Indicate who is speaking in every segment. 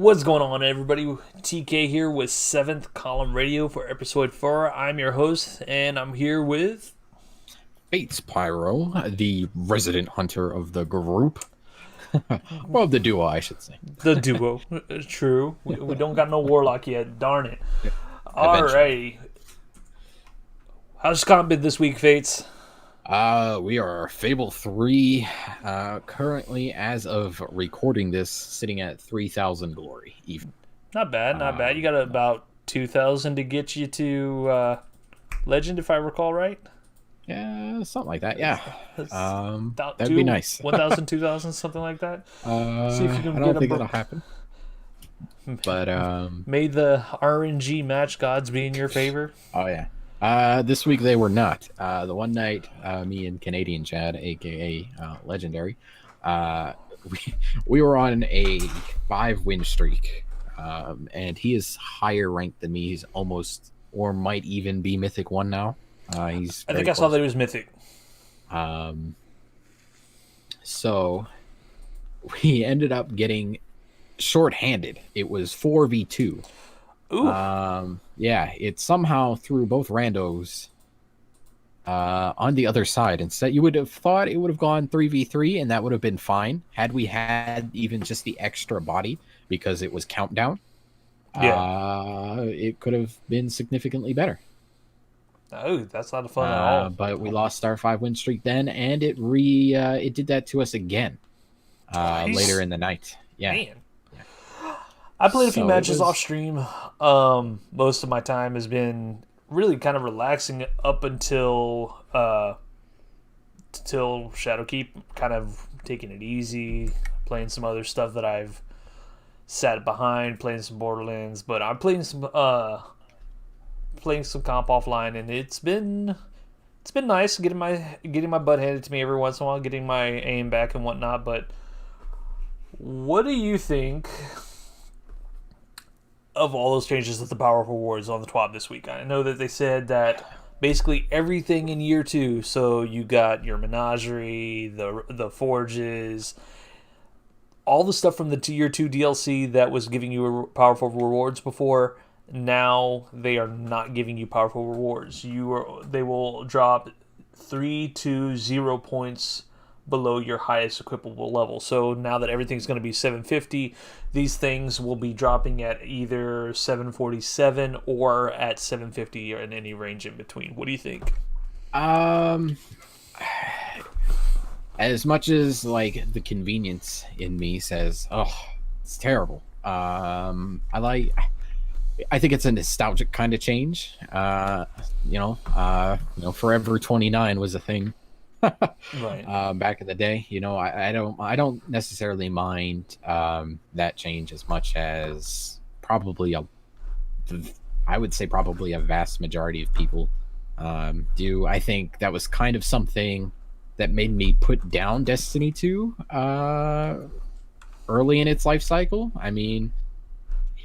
Speaker 1: What's going on, everybody? TK here with 7th Column Radio for episode 4. I'm your host, and I'm here with...
Speaker 2: Fates Pyro, the resident hunter of the group. Well, the duo, I should say.
Speaker 1: the duo. True. We don't got no Warlock yet. Darn it.
Speaker 2: Eventually.
Speaker 1: Alrighty. How's comp been this week, Fates?
Speaker 2: We are Fable 3, currently, as of recording this, sitting at 3,000 glory. Even.
Speaker 1: Not bad, not bad. You got about 2,000 to get you to Legend, if I recall right?
Speaker 2: Yeah, something like that, yeah.
Speaker 1: That'd
Speaker 2: That'd be nice.
Speaker 1: 1,000, 2,000, something like that.
Speaker 2: See if you can I don't think that'll happen. But,
Speaker 1: may the RNG match gods be in your favor?
Speaker 2: Oh, yeah. This week they were not. The one night, me and Canadian Chad, aka Legendary, we were on a 5-win streak, and he is higher ranked than me. He's almost, or might even be Mythic 1 now. I think
Speaker 1: I saw that he was Mythic.
Speaker 2: So we ended up getting shorthanded. It was 4v2.
Speaker 1: Ooh.
Speaker 2: Yeah, it somehow threw both randos on the other side. Instead, you would have thought it would have gone 3v3, and that would have been fine had we had even just the extra body, because it was countdown.
Speaker 1: Yeah.
Speaker 2: It could have been significantly better.
Speaker 1: Oh, that's not fun at all.
Speaker 2: But we lost our 5-win streak then, and it did that to us again later in the night. Yeah.
Speaker 1: Man. I played a few matches off stream. Most of my time has been really kind of relaxing up until Shadowkeep, kind of taking it easy, playing some other stuff that I've sat behind, playing some Borderlands, but I'm playing some comp offline, and it's been nice getting my butt handed to me every once in a while, getting my aim back and whatnot. But what do you think of all those changes with the powerful rewards on the TWAB this week? I know that they said that basically everything in year 2, so you got your menagerie, the forges, all the stuff from the year 2 DLC that was giving you powerful rewards before, now they are not giving you powerful rewards. They will drop 3 to 0 points below your highest equipable level. So now that everything's going to be 750, these things will be dropping at either 747 or at 750, or in any range in between. What do you think?
Speaker 2: As much as like the convenience in me says, oh, it's terrible. I think it's a nostalgic kind of change. Forever 29 was a thing.
Speaker 1: Right.
Speaker 2: Back in the day, I don't necessarily mind that change as much as I would say probably a vast majority of people do. I think that was kind of something that made me put down Destiny 2 early in its life cycle. I mean,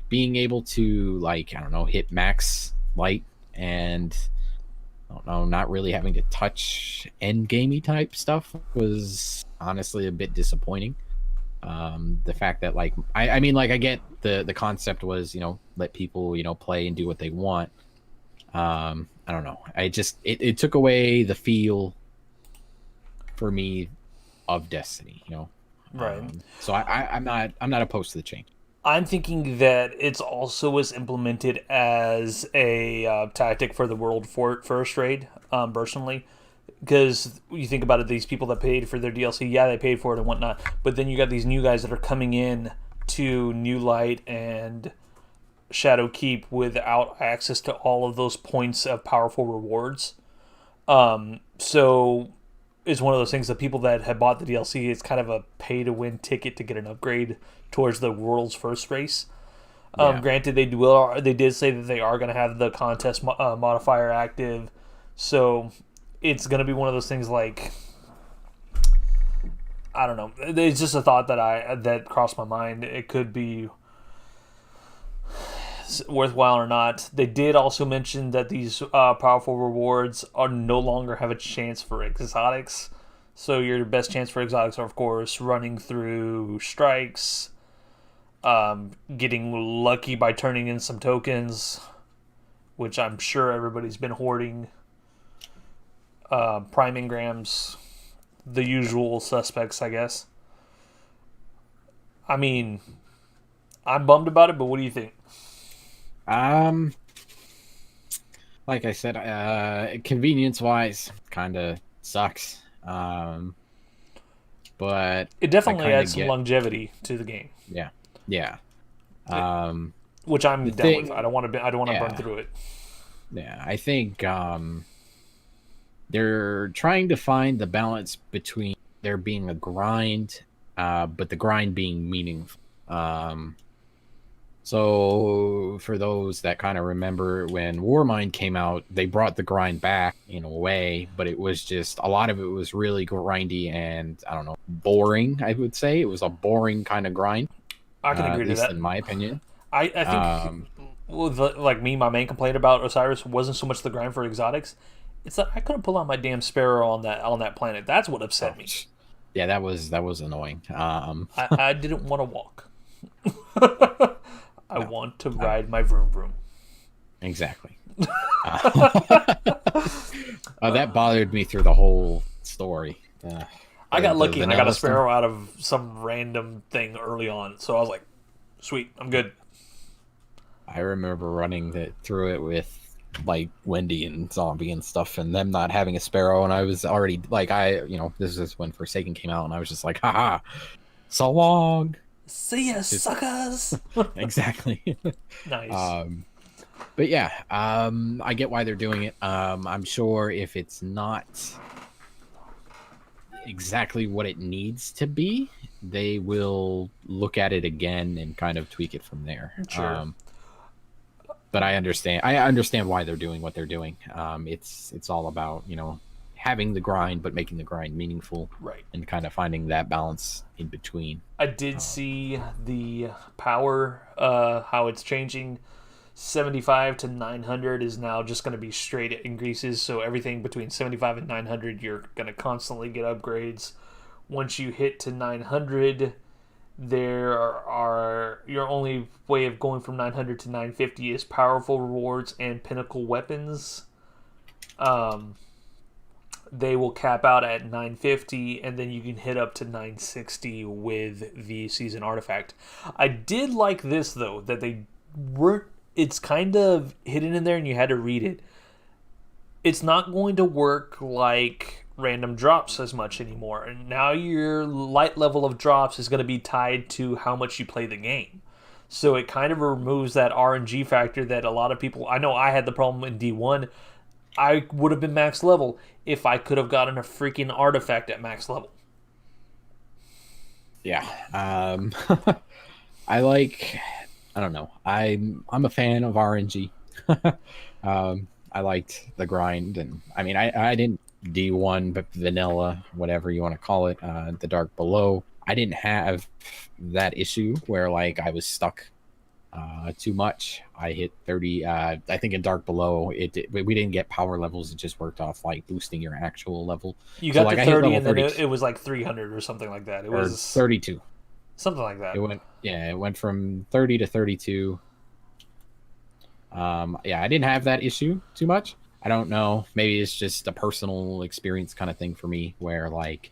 Speaker 2: being able to hit max light and not really having to touch end gamey type stuff was honestly a bit disappointing. The fact that I get the concept was, let people, play and do what they want. I don't know. It took away the feel for me of Destiny,
Speaker 1: Right.
Speaker 2: So I'm not opposed to the change.
Speaker 1: I'm thinking that it's also was implemented as a tactic for the world first raid, personally. Because you think about it, these people that paid for their DLC, yeah, they paid for it and whatnot. But then you got these new guys that are coming in to New Light and Shadowkeep without access to all of those points of powerful rewards. So it's one of those things that people that have bought the DLC, it's kind of a pay-to-win ticket to get an upgrade towards the world's first race. Granted, they did say that they are going to have the contest modifier active, so it's going to be one of those things like, I don't know. It's just a thought that crossed my mind. It could be worthwhile or not. They did also mention that these powerful rewards are no longer have a chance for exotics. So your best chance for exotics are, of course, running through strikes, Getting lucky by turning in some tokens, which I'm sure everybody's been hoarding. Prime engrams, the usual suspects, I guess. I mean, I'm bummed about it, but what do you think?
Speaker 2: Um, like I said, convenience wise, kind of sucks. But
Speaker 1: It
Speaker 2: I
Speaker 1: definitely
Speaker 2: kind
Speaker 1: adds
Speaker 2: of
Speaker 1: some
Speaker 2: get,
Speaker 1: longevity to the game,
Speaker 2: yeah, yeah.
Speaker 1: it,
Speaker 2: Um,
Speaker 1: which I'm
Speaker 2: the
Speaker 1: down with. I
Speaker 2: thing,
Speaker 1: don't want to. I don't want to burn
Speaker 2: yeah,
Speaker 1: through it.
Speaker 2: yeah. I think they're trying to find the balance between there being a grind, but the grind being meaningful. So for those that kind of remember when Warmind came out, they brought the grind back in a way, but it was just a lot of it was really grindy and I don't know, boring. I would say it was a boring kind of grind,
Speaker 1: I can
Speaker 2: at
Speaker 1: agree to
Speaker 2: least
Speaker 1: that.
Speaker 2: in my opinion.
Speaker 1: I think
Speaker 2: Um,
Speaker 1: with like me, my main complaint about Osiris wasn't so much the grind for exotics. It's that I couldn't pull out my damn sparrow on that planet. That's what
Speaker 2: oh,
Speaker 1: upset me.
Speaker 2: yeah, that was annoying.
Speaker 1: I didn't want to walk. I
Speaker 2: No,
Speaker 1: want to
Speaker 2: I,
Speaker 1: ride my vroom vroom.
Speaker 2: exactly. That bothered me through the whole story.
Speaker 1: I got
Speaker 2: The
Speaker 1: lucky and I got a
Speaker 2: vanilla stuff.
Speaker 1: sparrow out of some random thing early on, so I was like, "Sweet, I'm good."
Speaker 2: I remember running through it with like Wendy and Zombie and stuff, and them not having a sparrow, and I was already like, this is when Forsaken came out, and I was just like, haha, so long.
Speaker 1: See ya,
Speaker 2: Just
Speaker 1: suckers.
Speaker 2: exactly.
Speaker 1: Nice.
Speaker 2: um, but yeah, I get why they're doing it. I'm sure if it's not exactly what it needs to be, they will look at it again and kind of tweak it from there.
Speaker 1: Sure.
Speaker 2: But I understand. I understand why they're doing what they're doing. It's all about having the grind, but making the grind meaningful,
Speaker 1: Right.
Speaker 2: and kind of finding that balance in between.
Speaker 1: I did see the power, how it's changing. 75 to 900 is now just going to be straight increases. So everything between 75 and 900, you're going to constantly get upgrades. Once you hit to 900, there are your only way of going from 900 to 950 is powerful rewards and pinnacle weapons. Um, they will cap out at 950 and then you can hit up to 960 with the season artifact. I did like this though that they weren't, it's kind of hidden in there and you had to read it. It's not going to work like random drops as much anymore. And now your light level of drops is going to be tied to how much you play the game. So it kind of removes that RNG factor that a lot of people, I know I had the problem in D1. I would have been max level if I could have gotten a freaking artifact at max level.
Speaker 2: Yeah. I like. I don't know. I'm a fan of RNG. I liked the grind, and I mean, I didn't D1, but vanilla, whatever you want to call it, the dark below. I didn't have that issue where like I was stuck too much. I hit 30. I think in dark below, we didn't get power levels. It just worked off like boosting your actual level.
Speaker 1: You
Speaker 2: So
Speaker 1: got
Speaker 2: like
Speaker 1: to
Speaker 2: I hit
Speaker 1: 30
Speaker 2: level
Speaker 1: and then
Speaker 2: 30
Speaker 1: it was like 300 or something like that. It
Speaker 2: or
Speaker 1: was
Speaker 2: 32.
Speaker 1: something like that.
Speaker 2: It went from 30 to 32. Yeah, I didn't have that issue too much. I don't know. Maybe it's just a personal experience kind of thing for me where like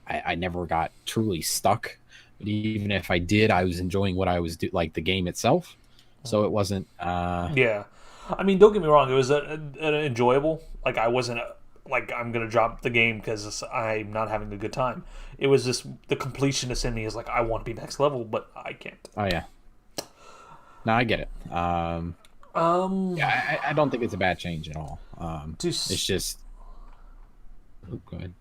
Speaker 2: I never got truly stuck. But even if I did, I was enjoying what I was like the game itself. So it wasn't
Speaker 1: Yeah. I mean, don't get me wrong. It was an enjoyable. Like, I wasn't like, I'm going to drop the game because I'm not having a good time. It was just the completionist in me is like, I want to be next level, but I can't.
Speaker 2: oh yeah. No, I get it. Yeah, I don't think it's a bad change at all.
Speaker 1: To
Speaker 2: It's just oh, go ahead.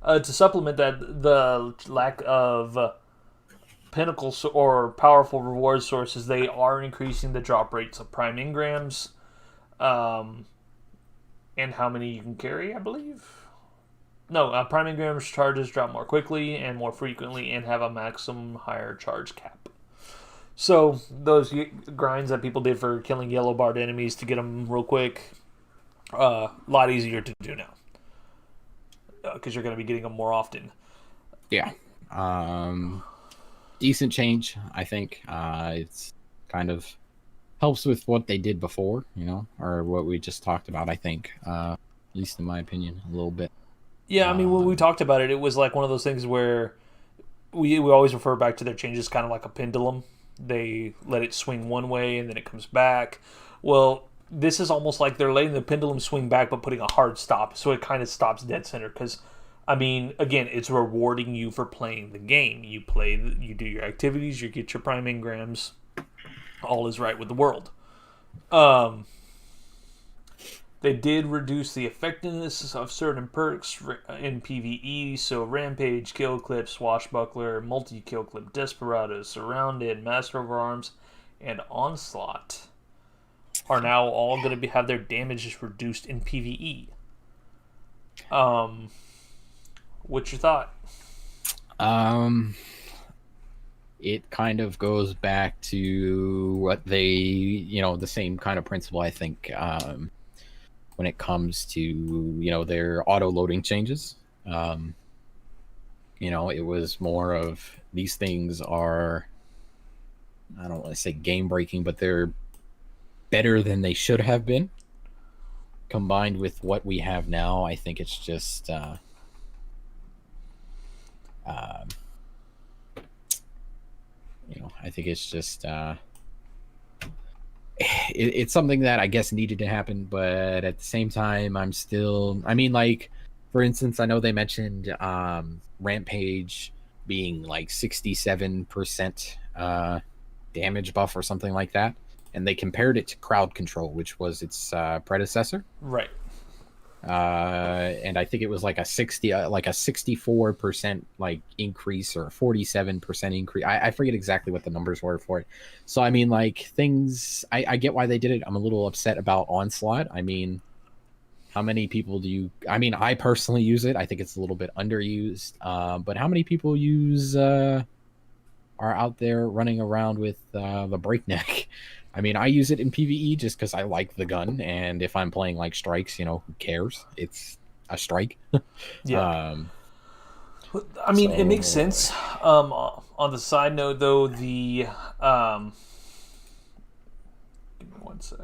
Speaker 1: to supplement that, the lack of pinnacle or powerful reward sources, they are increasing the drop rates of prime engrams, um, and how many you can carry, I believe. No, prime engrams charges drop more quickly and more frequently and have a maximum higher charge cap. So those grinds that people did for killing yellow barred enemies to get them real quick, a lot easier to do now because you're going to be getting them more often.
Speaker 2: Yeah. decent change, I think. It's kind of helps with what they did before, or what we just talked about, I think. At least in my opinion, a little bit.
Speaker 1: Yeah, I mean, when we
Speaker 2: Um,
Speaker 1: talked about it, it was like one of those things where we always refer back to their changes kind of like a pendulum. They let it swing one way and then it comes back. Well, this is almost like they're letting the pendulum swing back but putting a hard stop, so it kind of stops dead center. Because, I mean, again, it's rewarding you for playing the game. You play, you do your activities, you get your prime engrams. All is right with the world. Um, they did reduce the effectiveness of certain perks in PvE, so Rampage, Kill Clip, Swashbuckler, Multi Kill Clip, Desperado, Surrounded, Master of Arms, and Onslaught are now all going to have their damages reduced in PvE. Um, what's your thought?
Speaker 2: um, it kind of goes back to what the same kind of principle, I think, when it comes to, their auto loading changes. It was more of these things are, I don't want to say game breaking, but they're better than they should have been. Combined with what we have now, I think it's just uh, I think it's just it's something that I guess needed to happen, but at the same time, I mean, like, for instance, I know they mentioned Rampage being like 67% damage buff or something like that, and they compared it to Crowd Control, which was its predecessor.
Speaker 1: Right.
Speaker 2: And I think it was like a 64% like increase or a 47% increase. I forget exactly what the numbers were for it. So I mean, like, things, I get why they did it. I'm a little upset about Onslaught. I mean, how many people I mean, I personally use it. I think it's a little bit underused. But how many people are out there running around with the breakneck? I mean, I use it in PvE just because I like the gun, and if I'm playing like strikes, who cares? It's a strike.
Speaker 1: Yeah.
Speaker 2: um,
Speaker 1: I mean, it makes
Speaker 2: so
Speaker 1: sense. On the side note, though, give me one sec.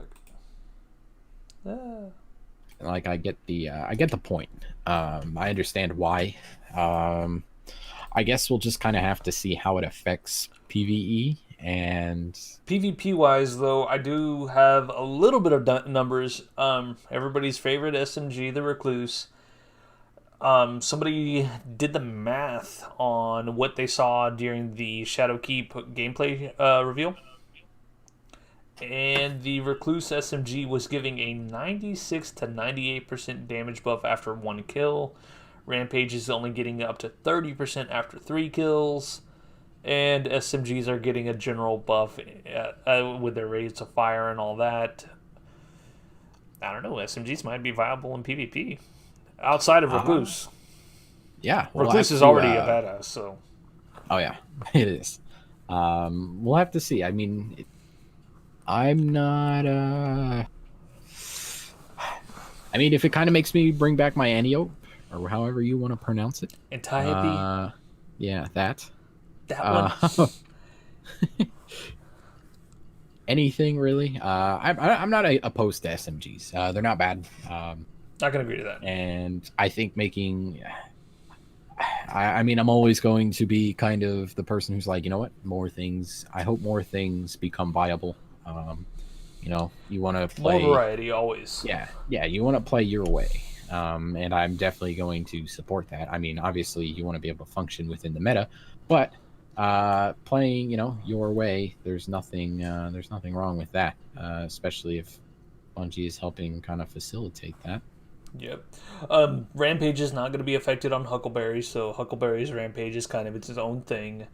Speaker 2: like I get the point. I understand why. I guess we'll just kind of have to see how it affects PvE and
Speaker 1: PvP wise, though, I do have a little bit of numbers. Everybody's favorite SMG, the Recluse. Somebody did the math on what they saw during the Shadowkeep gameplay reveal, and the Recluse SMG was giving a 96 to 98% damage buff after one kill. Rampage is only getting up to 30% after 3 kills. And SMGs are getting a general buff with their rates of fire and all that. I don't know. SMGs might be viable in PvP outside of Recluse.
Speaker 2: Yeah,
Speaker 1: Recluse is already a badass, so.
Speaker 2: Oh yeah, it is. We'll have to see. I mean, I'm not. I mean, if it kind of makes me bring back my Antiope, or however you want to pronounce it.
Speaker 1: Antiope.
Speaker 2: Yeah, that.
Speaker 1: That one.
Speaker 2: Anything really. I'm not opposed to SMGs. They're not bad.
Speaker 1: I can agree to that.
Speaker 2: And I think making. I mean, I'm always going to be kind of the person who's like, you know what, more things. I hope more things become viable. You want to play
Speaker 1: more variety always.
Speaker 2: Yeah, you want to play your way. And I'm definitely going to support that. I mean, obviously, you want to be able to function within the meta, but playing, your way, there's nothing wrong with that. Especially if Bungie is helping kind of facilitate that.
Speaker 1: Yep. Rampage is not going to be affected on Huckleberry, so Huckleberry's Rampage is kind of its own thing.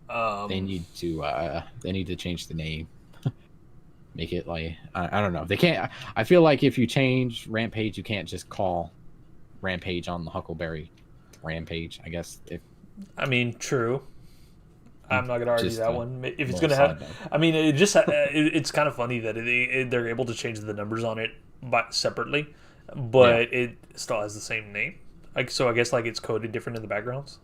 Speaker 2: They need to change the name. Make it like I don't know. They can't. I feel like if you change Rampage, you can't just call Rampage on the Huckleberry Rampage. I guess.
Speaker 1: I mean, true. I'm not gonna argue that one. If it's gonna have,
Speaker 2: note.
Speaker 1: I mean, it's kind of funny that they're able to change the numbers on it separately, but it still has the same name. Like, so I guess like it's coded different in the backgrounds.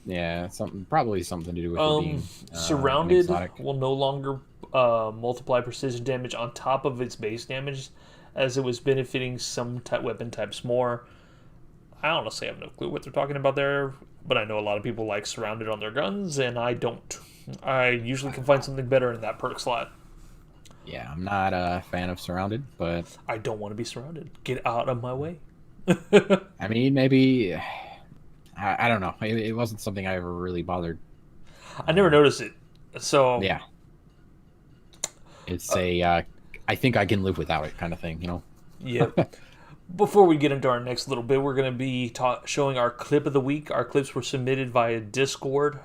Speaker 2: Yeah, probably something to do with it being an
Speaker 1: Surrounded
Speaker 2: exotic.
Speaker 1: will no longer multiply precision damage on top of its base damage, as it was benefiting some weapon types more. I honestly have no clue what they're talking about there, but I know a lot of people like surrounded on their guns, and I don't. I usually can find something better in that perk slot.
Speaker 2: Yeah, I'm not a fan of surrounded, but
Speaker 1: I don't want to be surrounded. Get out of my way.
Speaker 2: I mean, maybe I don't know. It wasn't something I ever really bothered.
Speaker 1: I never noticed it. So,
Speaker 2: Yeah, it's a I think I can live without it kind of thing, you know.
Speaker 1: yep. Before we get into our next little bit, we're going to be showing our clip of the week. Our clips were submitted via Discord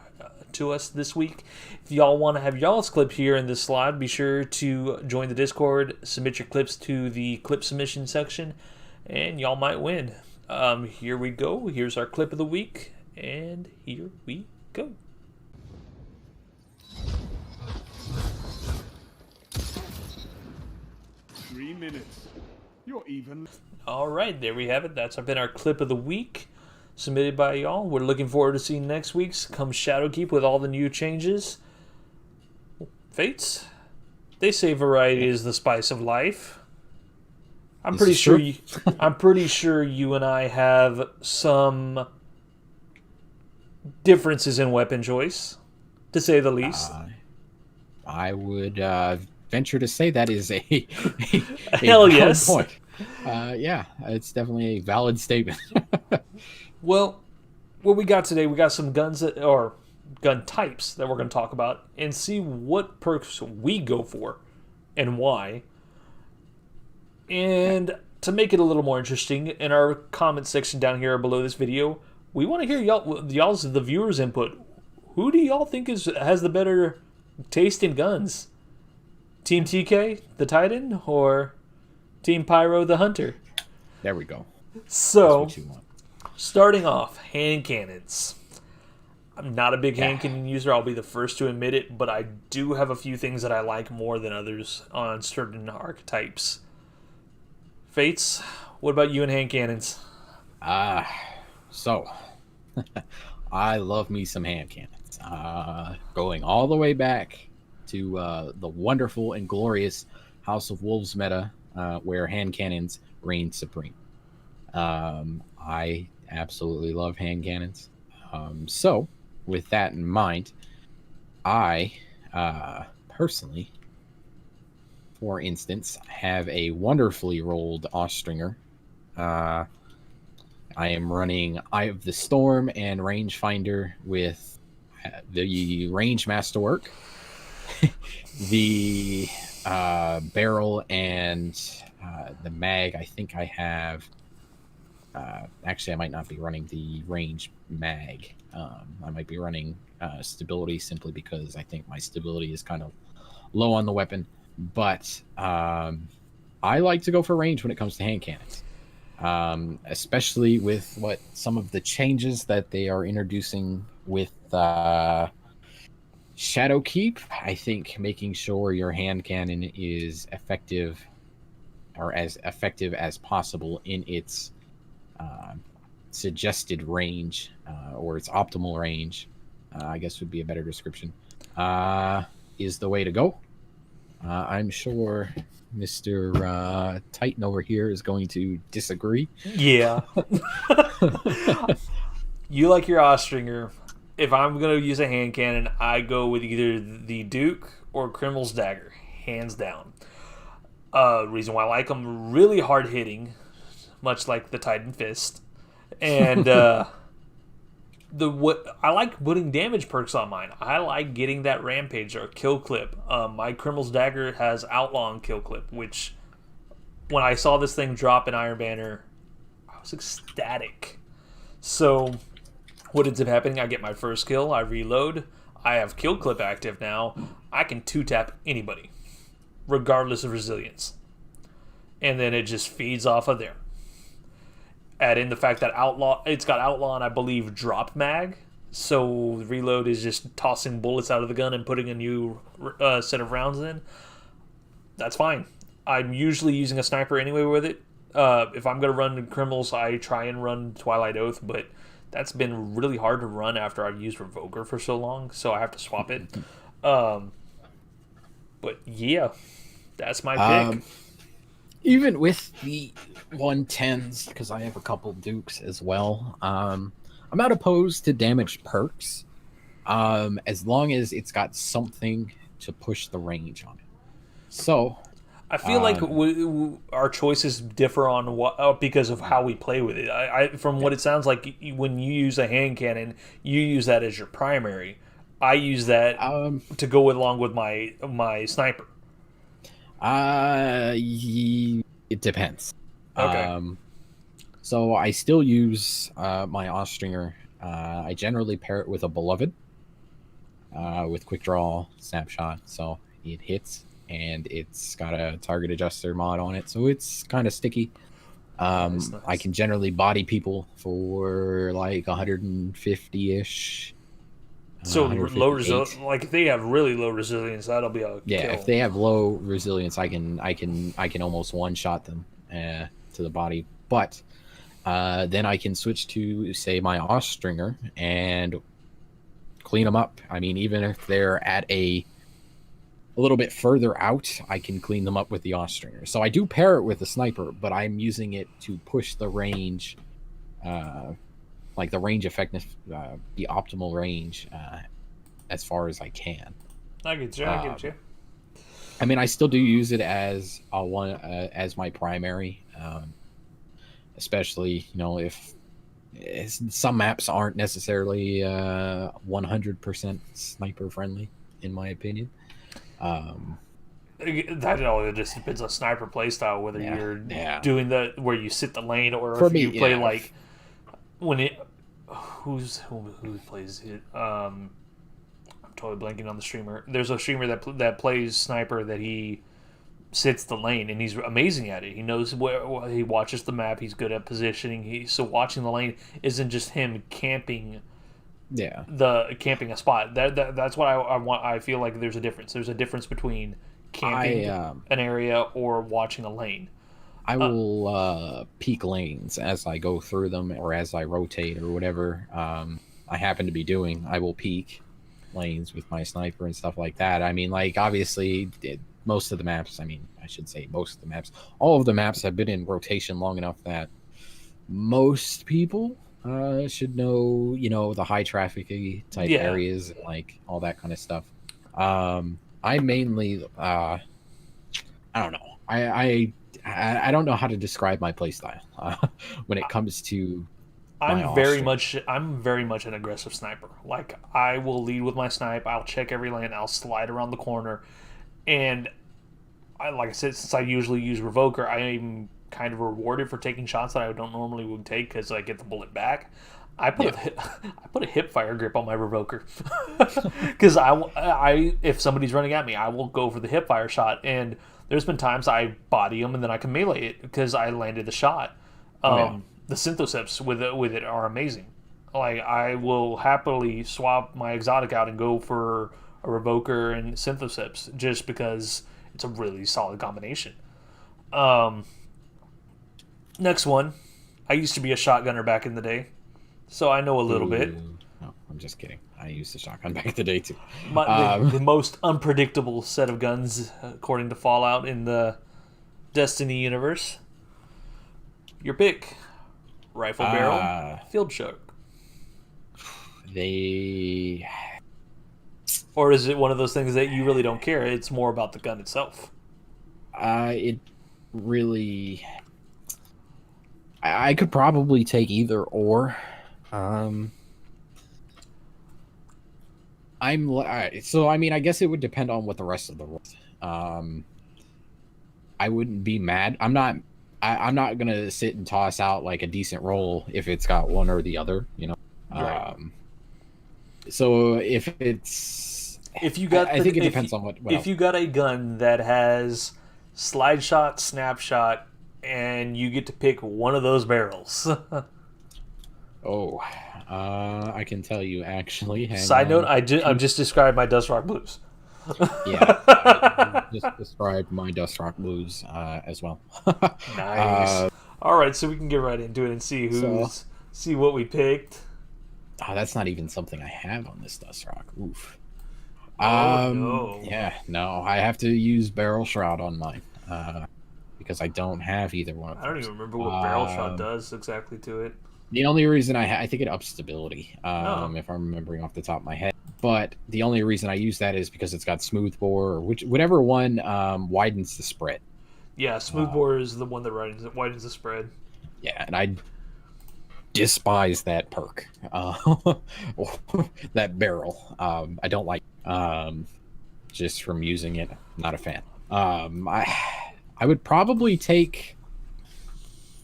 Speaker 1: to us this week. If y'all want to have y'all's clip here in this slot, be sure to join the Discord, submit your clips to the clip submission section, and y'all might win. Here we go. Here's our clip of the week, and here we go.
Speaker 3: Minutes. You're even.
Speaker 1: All right, there we have it. That's been our clip of the week submitted by y'all. We're looking forward to seeing next week's come Shadowkeep with all the new changes. Fates, they say variety is the spice of life. I'm pretty sure I'm pretty sure you and I have some differences in weapon choice, to say the least.
Speaker 2: I would venture to say that is a
Speaker 1: hell
Speaker 2: valid
Speaker 1: yes
Speaker 2: point. Yeah, it's definitely a valid statement.
Speaker 1: Well, what we got today, we got some guns or gun types that we're going to talk about and see what perks we go for and why. And to make it a little more interesting, in our comment section down here below this video, we want to hear y'all's the viewers' input. Who do y'all think has the better taste in guns? Team TK, the Titan, or Team Pyro, the Hunter?
Speaker 2: There we go.
Speaker 1: So,
Speaker 2: That's what you want.
Speaker 1: starting off, hand cannons. I'm not a big hand cannon user, I'll be the first to admit it, but I do have a few things that I like more than others on certain archetypes. Fates, what about you and hand cannons?
Speaker 2: So I love me some hand cannons. Going all the way back to the wonderful and glorious House of Wolves meta, where hand cannons reign supreme. I absolutely love hand cannons. So, with that in mind, I personally, for instance, have a wonderfully rolled Austringer. I am running Eye of the Storm and Rangefinder with the Range Masterwork, the barrel, and the mag. I think I have. Actually, I might not be running the range mag. I might be running stability simply because I think my stability is kind of low on the weapon. But I like to go for range when it comes to hand cannons, especially with some of the changes that they are introducing with Shadowkeep. I think making sure your hand cannon is effective, or as effective as possible in its suggested range, or its optimal range, I guess would be a better description, is the way to go. I'm sure Mr. Titan over here is going to disagree.
Speaker 1: Yeah. You like your Austringer. If I'm going to use a hand cannon, I go with either the Duke or Criminal's Dagger, hands down. Reason why I like them, really hard hitting, much like the Titan Fist. And I like putting damage perks on mine. I like getting that Rampage or Kill Clip. My Criminal's Dagger has Outlaw and Kill Clip, which when I saw this thing drop in Iron Banner, I was ecstatic. So what ends up happening, I get my first kill, I reload, I have Kill Clip active now, I can 2-tap anybody, regardless of resilience. And then it just feeds off of there. Add in the fact that it's got Outlaw and I believe Drop Mag, so the reload is just tossing bullets out of the gun and putting a new set of rounds in. That's fine. I'm usually using a sniper anyway with it. If I'm going to run criminals, I try and run Twilight Oath, but that's been really hard to run after I've used Revoker for so long, so I have to swap it. But yeah, that's my pick.
Speaker 2: Even with the 110s, because I have a couple Dukes as well, I'm not opposed to damaged perks, as long as it's got something to push the range on it. So
Speaker 1: I feel like our choices differ on what because of how we play with it. From what it sounds like, when you use a hand cannon, you use that as your primary. I use that to go along with my sniper.
Speaker 2: It depends.
Speaker 1: Okay.
Speaker 2: So I still use my Austringer. I generally pair it with a Beloved, with quick draw snapshot, so it hits, and it's got a target adjuster mod on it, so it's kind of sticky.
Speaker 1: Nice.
Speaker 2: I can generally body people for like 150-ish.
Speaker 1: So low resilience, like if they have really low resilience, that'll be a
Speaker 2: kill. If they have low resilience, I can almost one shot them to the body. But then I can switch to, say, my Austringer and clean them up. I mean, even if they're at a little bit further out, I can clean them up with the Austringer. So I do pair it with the sniper, but I'm using it to push the range, like the range effectiveness, the optimal range, as far as I can.
Speaker 1: I get you.
Speaker 2: I mean, I still do use it as as my primary, especially if some maps aren't necessarily 100% sniper friendly, in my opinion.
Speaker 1: That all just depends on sniper playstyle, whether you're doing where you sit the lane, or
Speaker 2: for
Speaker 1: if
Speaker 2: me,
Speaker 1: you play like when it. Who plays it? I'm totally blanking on the streamer. There's a streamer that plays sniper that he sits the lane, and he's amazing at it. He knows where he watches the map. He's good at positioning. So watching the lane isn't just him camping.
Speaker 2: Yeah,
Speaker 1: camping a spot. That's what I want. I feel like there's a difference. There's a difference between camping an area or watching a lane.
Speaker 2: I will peek lanes as I go through them, or as I rotate, or whatever I happen to be doing. I will peek lanes with my sniper and stuff like that. I mean, like, obviously, most of the maps, all of the maps have been in rotation long enough that most people should know, the high traffic type areas, and like all that kind of stuff. I mainly, I don't know. I don't know how to describe my playstyle when it comes to.
Speaker 1: I'm very much an aggressive sniper. Like, I will lead with my snipe. I'll check every lane. I'll slide around the corner, and like I said, since I usually use Revoker, I am kind of rewarded for taking shots that I don't normally would take because I get the bullet back. I put a hip fire grip on my Revoker because I if somebody's running at me, I will go for the hip fire shot. And there's been times I body them and then I can melee it because I landed the shot. The Synthoceps with it are amazing. Like, I will happily swap my exotic out and go for a Revoker and Synthoceps just because it's a really solid combination. Next one. I used to be a shotgunner back in the day, so I know a little bit.
Speaker 2: No, I'm just kidding. I used the shotgun back in the day too.
Speaker 1: The most unpredictable set of guns, according to Fallout in the Destiny universe. Your pick. Rifle barrel, field shark. Or is it one of those things that you really don't care? It's more about the gun itself.
Speaker 2: It really. I could probably take either or. So I mean, I guess it would depend on what the rest of the world. I wouldn't be mad. I'm not gonna sit and toss out like a decent roll if it's got one or the other,
Speaker 1: Right.
Speaker 2: So I think it depends on what
Speaker 1: if you got a gun that has slide shot, snapshot, and you get to pick one of those barrels.
Speaker 2: I can tell you actually.
Speaker 1: Side note, I've just described my Dust Rock Blues.
Speaker 2: Yeah, I just described my Dust Rock Blues as well.
Speaker 1: Nice. All right, so we can get right into it and see see what we picked.
Speaker 2: Oh, that's not even something I have on this Dust Rock. Oof.
Speaker 1: Oh no.
Speaker 2: Yeah, no, I have to use Barrel Shroud on mine because I don't have either one of
Speaker 1: I don't
Speaker 2: those.
Speaker 1: even remember what barrel shot does exactly to it.
Speaker 2: The only reason I think it ups stability,
Speaker 1: Oh.
Speaker 2: if I'm remembering off the top of my head. But the only reason I use that is because it's got smooth bore, or whatever one widens the spread.
Speaker 1: Yeah, smoothbore is the one that widens the spread.
Speaker 2: Yeah, and I despise that perk, that barrel. I don't like just from using it. Not a fan. I would probably take.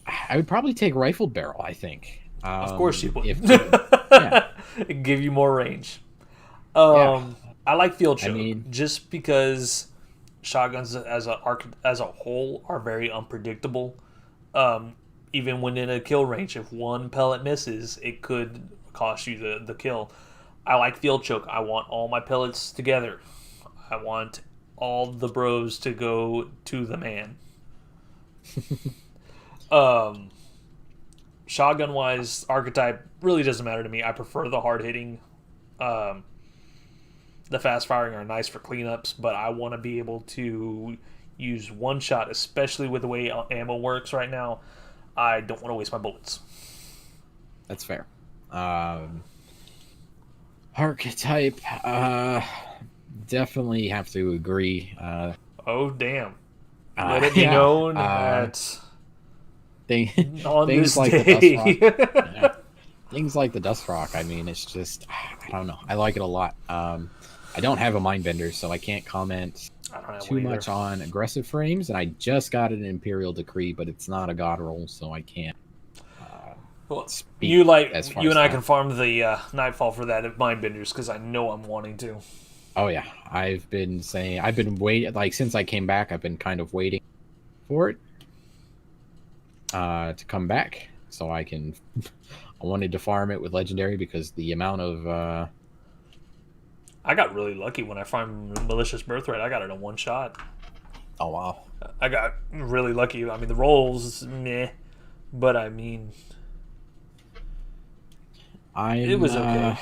Speaker 2: I would probably take rifled barrel. I think.
Speaker 1: Of course you would.
Speaker 2: Yeah.
Speaker 1: It give you more range.
Speaker 2: Yeah.
Speaker 1: I like field choke
Speaker 2: I mean,
Speaker 1: just because shotguns as a whole are very unpredictable. Even when in a kill range, if one pellet misses, it could cost you the kill. I like field choke. I want all my pellets together. I want all the bros to go to the man. Shotgun wise, archetype really doesn't matter to me. I prefer the hard hitting. The fast firing are nice for cleanups, but I want to be able to use one shot, especially with the way ammo works right now. I don't want to waste my bullets.
Speaker 2: that's fair. Archetype, definitely have to agree.
Speaker 1: Oh damn! Let it be
Speaker 2: Yeah,
Speaker 1: known that on
Speaker 2: things
Speaker 1: this
Speaker 2: like the Dust Rock,
Speaker 1: day,
Speaker 2: yeah, things like the Dust Rock. I mean, it's just I don't know. I like it a lot. I don't have a Mindbender, so I can't comment
Speaker 1: I don't have
Speaker 2: too
Speaker 1: one either.
Speaker 2: much on aggressive frames. And I just got an Imperial Decree, but it's not a God roll, so I can't.
Speaker 1: Well,
Speaker 2: Speak
Speaker 1: you
Speaker 2: as far
Speaker 1: you
Speaker 2: as
Speaker 1: and I
Speaker 2: that.
Speaker 1: can farm the Nightfall for that at Mindbenders because I know I'm wanting to.
Speaker 2: Oh yeah, I've been waiting, like since I came back. I've been kind of waiting for it to come back, so I can. I wanted to farm it with legendary because the amount of
Speaker 1: I got really lucky when I farmed Malicious Birthright. I got it in one shot.
Speaker 2: oh wow,
Speaker 1: I got really lucky. I mean, the rolls, meh, but I mean, it was okay.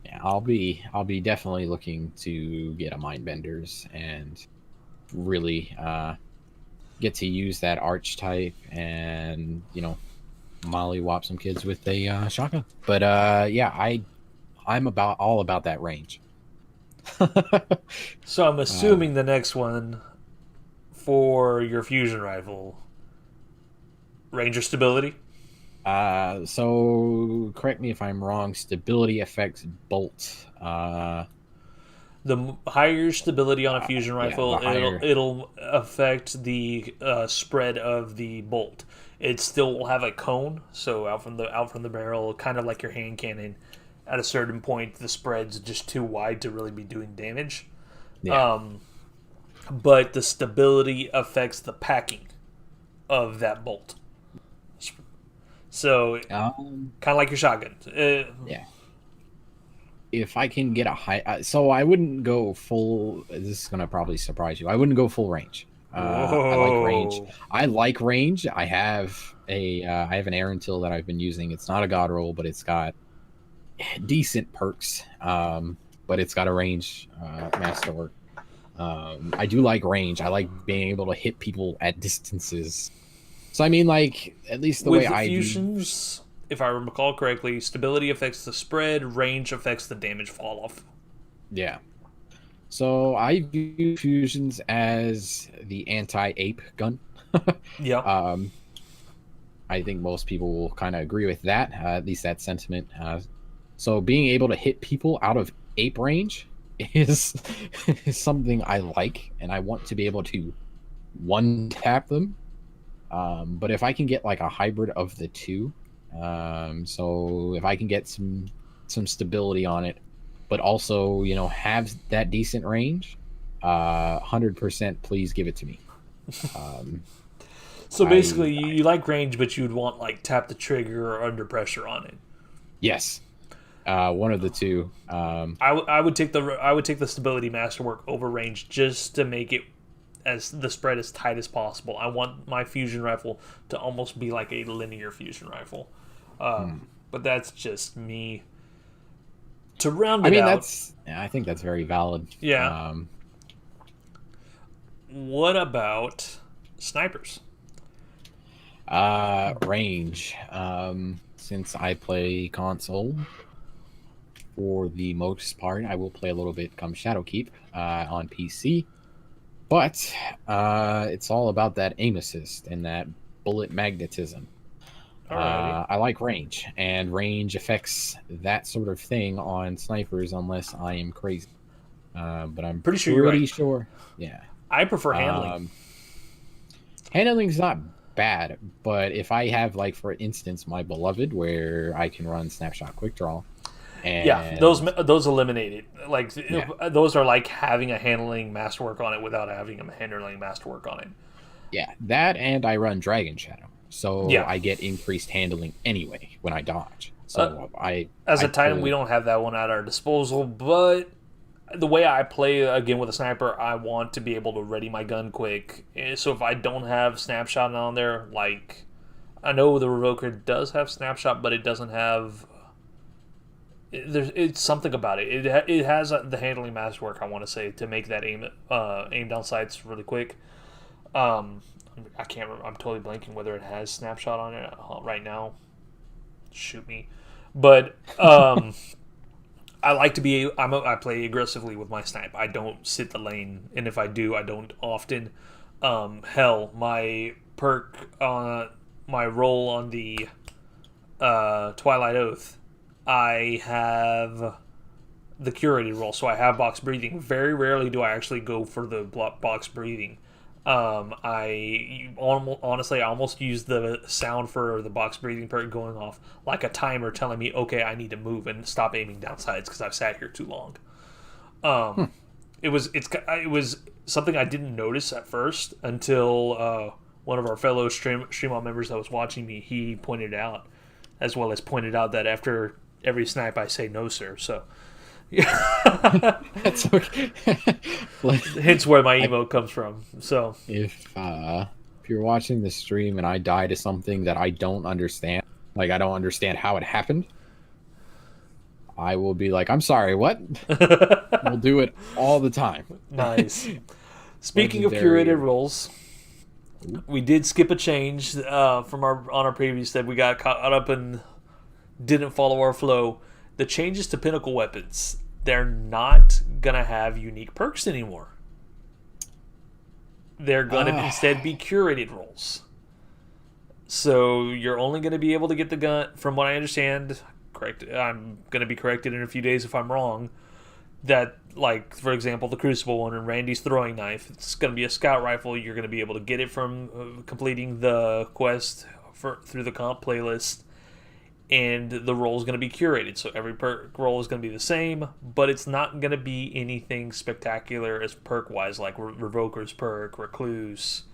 Speaker 2: Yeah, I'll be definitely looking to get a Mindbenders and really get to use that archetype and mollywop some kids with a shotgun. But yeah, I'm all about that range.
Speaker 1: So I'm assuming the next one for your fusion rifle, Ranger stability.
Speaker 2: So correct me if I'm wrong. Stability affects bolt.
Speaker 1: The higher stability on a fusion
Speaker 2: Yeah,
Speaker 1: rifle,
Speaker 2: the higher.
Speaker 1: it'll affect the spread of the bolt. It still will have a cone, so out from the barrel, kind of like your hand cannon. At a certain point, the spread's just too wide to really be doing damage.
Speaker 2: Yeah.
Speaker 1: But the stability affects the packing of that bolt. So
Speaker 2: Um.
Speaker 1: kind of like your shotgun.
Speaker 2: Yeah. If I can get a high, so I wouldn't go full. This is gonna probably surprise you. I wouldn't go full range. I like range.
Speaker 1: Whoa.
Speaker 2: I like range. I have an Aaron Till that I've been using. It's not a god roll, but it's got decent perks. But it's got a range masterwork. I do like range. I like being able to hit people at distances. So I mean, like at least the
Speaker 1: With
Speaker 2: way I do.
Speaker 1: fusions, if I recall correctly, stability affects the spread, range affects the damage fall off.
Speaker 2: Yeah. So I view fusions as the anti-ape gun.
Speaker 1: Yeah.
Speaker 2: I think most people will kind of agree with that, at least that sentiment. So being able to hit people out of ape range is, is something I like, and I want to be able to one tap them. But if I can get like a hybrid of the two, so if I can get some stability on it, but also have that decent range, 100%, please give it to me.
Speaker 1: So basically, you like range, but you'd want like tap the trigger or under pressure on it.
Speaker 2: Yes, one of the two.
Speaker 1: I would take the stability masterwork over range just to make it as the spread as tight as possible. I want my fusion rifle to almost be like a linear fusion rifle. but that's just me. To round
Speaker 2: I
Speaker 1: it
Speaker 2: mean,
Speaker 1: out,
Speaker 2: I think that's very valid.
Speaker 1: yeah. What about snipers?
Speaker 2: Range. Since I play console for the most part, I will play a little bit come Shadowkeep on PC. But it's all about that aim assist and that bullet magnetism.
Speaker 1: Alrighty.
Speaker 2: I like range, and range affects that sort of thing on snipers unless I am crazy. But I'm
Speaker 1: Pretty sure you're right.
Speaker 2: sure. Yeah.
Speaker 1: I prefer handling.
Speaker 2: Handling's not bad, but if I have, like, for instance, my beloved, where I can run snapshot quick draw, and
Speaker 1: Yeah, those eliminated. Like
Speaker 2: Yeah.
Speaker 1: those are like having a handling masterwork on it without having a handling masterwork on it.
Speaker 2: yeah, that, and I run Dragon Shadow, so
Speaker 1: Yeah.
Speaker 2: I get increased handling anyway when I dodge. So
Speaker 1: As a
Speaker 2: I
Speaker 1: Titan,
Speaker 2: pull-
Speaker 1: we don't have that one at our disposal, but the way I play again with a sniper, I want to be able to ready my gun quick. So if I don't have snapshot on there, like I know the Revoker does have snapshot, but it doesn't have. It's something about it. It has the handling masterwork. I want to say to make that aim down sights really quick. I can't remember. I'm totally blanking whether it has snapshot on it right now. Shoot me, but I like to be. I play aggressively with my snipe. I don't sit the lane, and if I do, I don't often. Hell, my perk my roll on the Twilight Oath, I have the curated roll, so I have box breathing. Very rarely do I actually go for the box breathing. Honestly, I almost use the sound for the box breathing perk going off like a timer telling me, okay, I need to move and stop aiming down sides because I've sat here too long. It was something I didn't notice at first until one of our fellow stream on members that was watching me, he pointed out, as well as pointed out that after every snipe I say no, sir. So.
Speaker 2: That's okay.
Speaker 1: Hence where my emote comes from. So
Speaker 2: if you're watching the stream and I die to something that I don't understand, like I don't understand how it happened, I will be like, I'm sorry, what? We'll do it all the time.
Speaker 1: Nice. Speaking of
Speaker 2: Legendary.
Speaker 1: curated roles, we did skip a change from our previous that we got caught up and didn't follow our flow. The changes to pinnacle weapons, they're not gonna have unique perks anymore. They're gonna instead be curated roles. So you're only gonna be able to get the gun, from what I understand. Correct. I'm gonna be corrected in a few days if I'm wrong. That, like, for example, the Crucible one and Randy's throwing knife, it's gonna be a scout rifle. You're gonna be able to get it from completing the quest through the comp playlist. And the roll is going to be curated, so every perk roll is going to be the same, but it's not going to be anything spectacular as perk wise, like Revoker's perk, Recluse,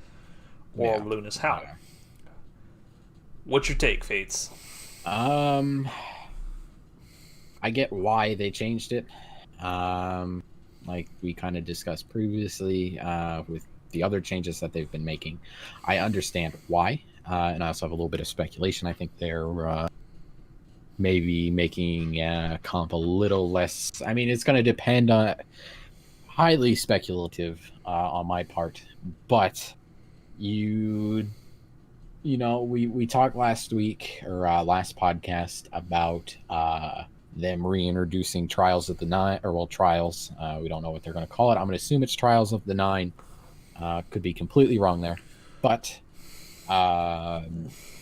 Speaker 1: or Luna's Howl. What's your take, Fates?
Speaker 2: I get why they changed it. Like we kind of discussed previously with the other changes that they've been making. I understand why, and I also have a little bit of speculation. I think they're maybe making comp a little less. I mean, it's going to depend on, highly speculative on my part, but we talked last week or last podcast about them reintroducing Trials of the Nine, or well, Trials. We don't know what they're going to call it. I'm going to assume it's Trials of the Nine. Could be completely wrong there, but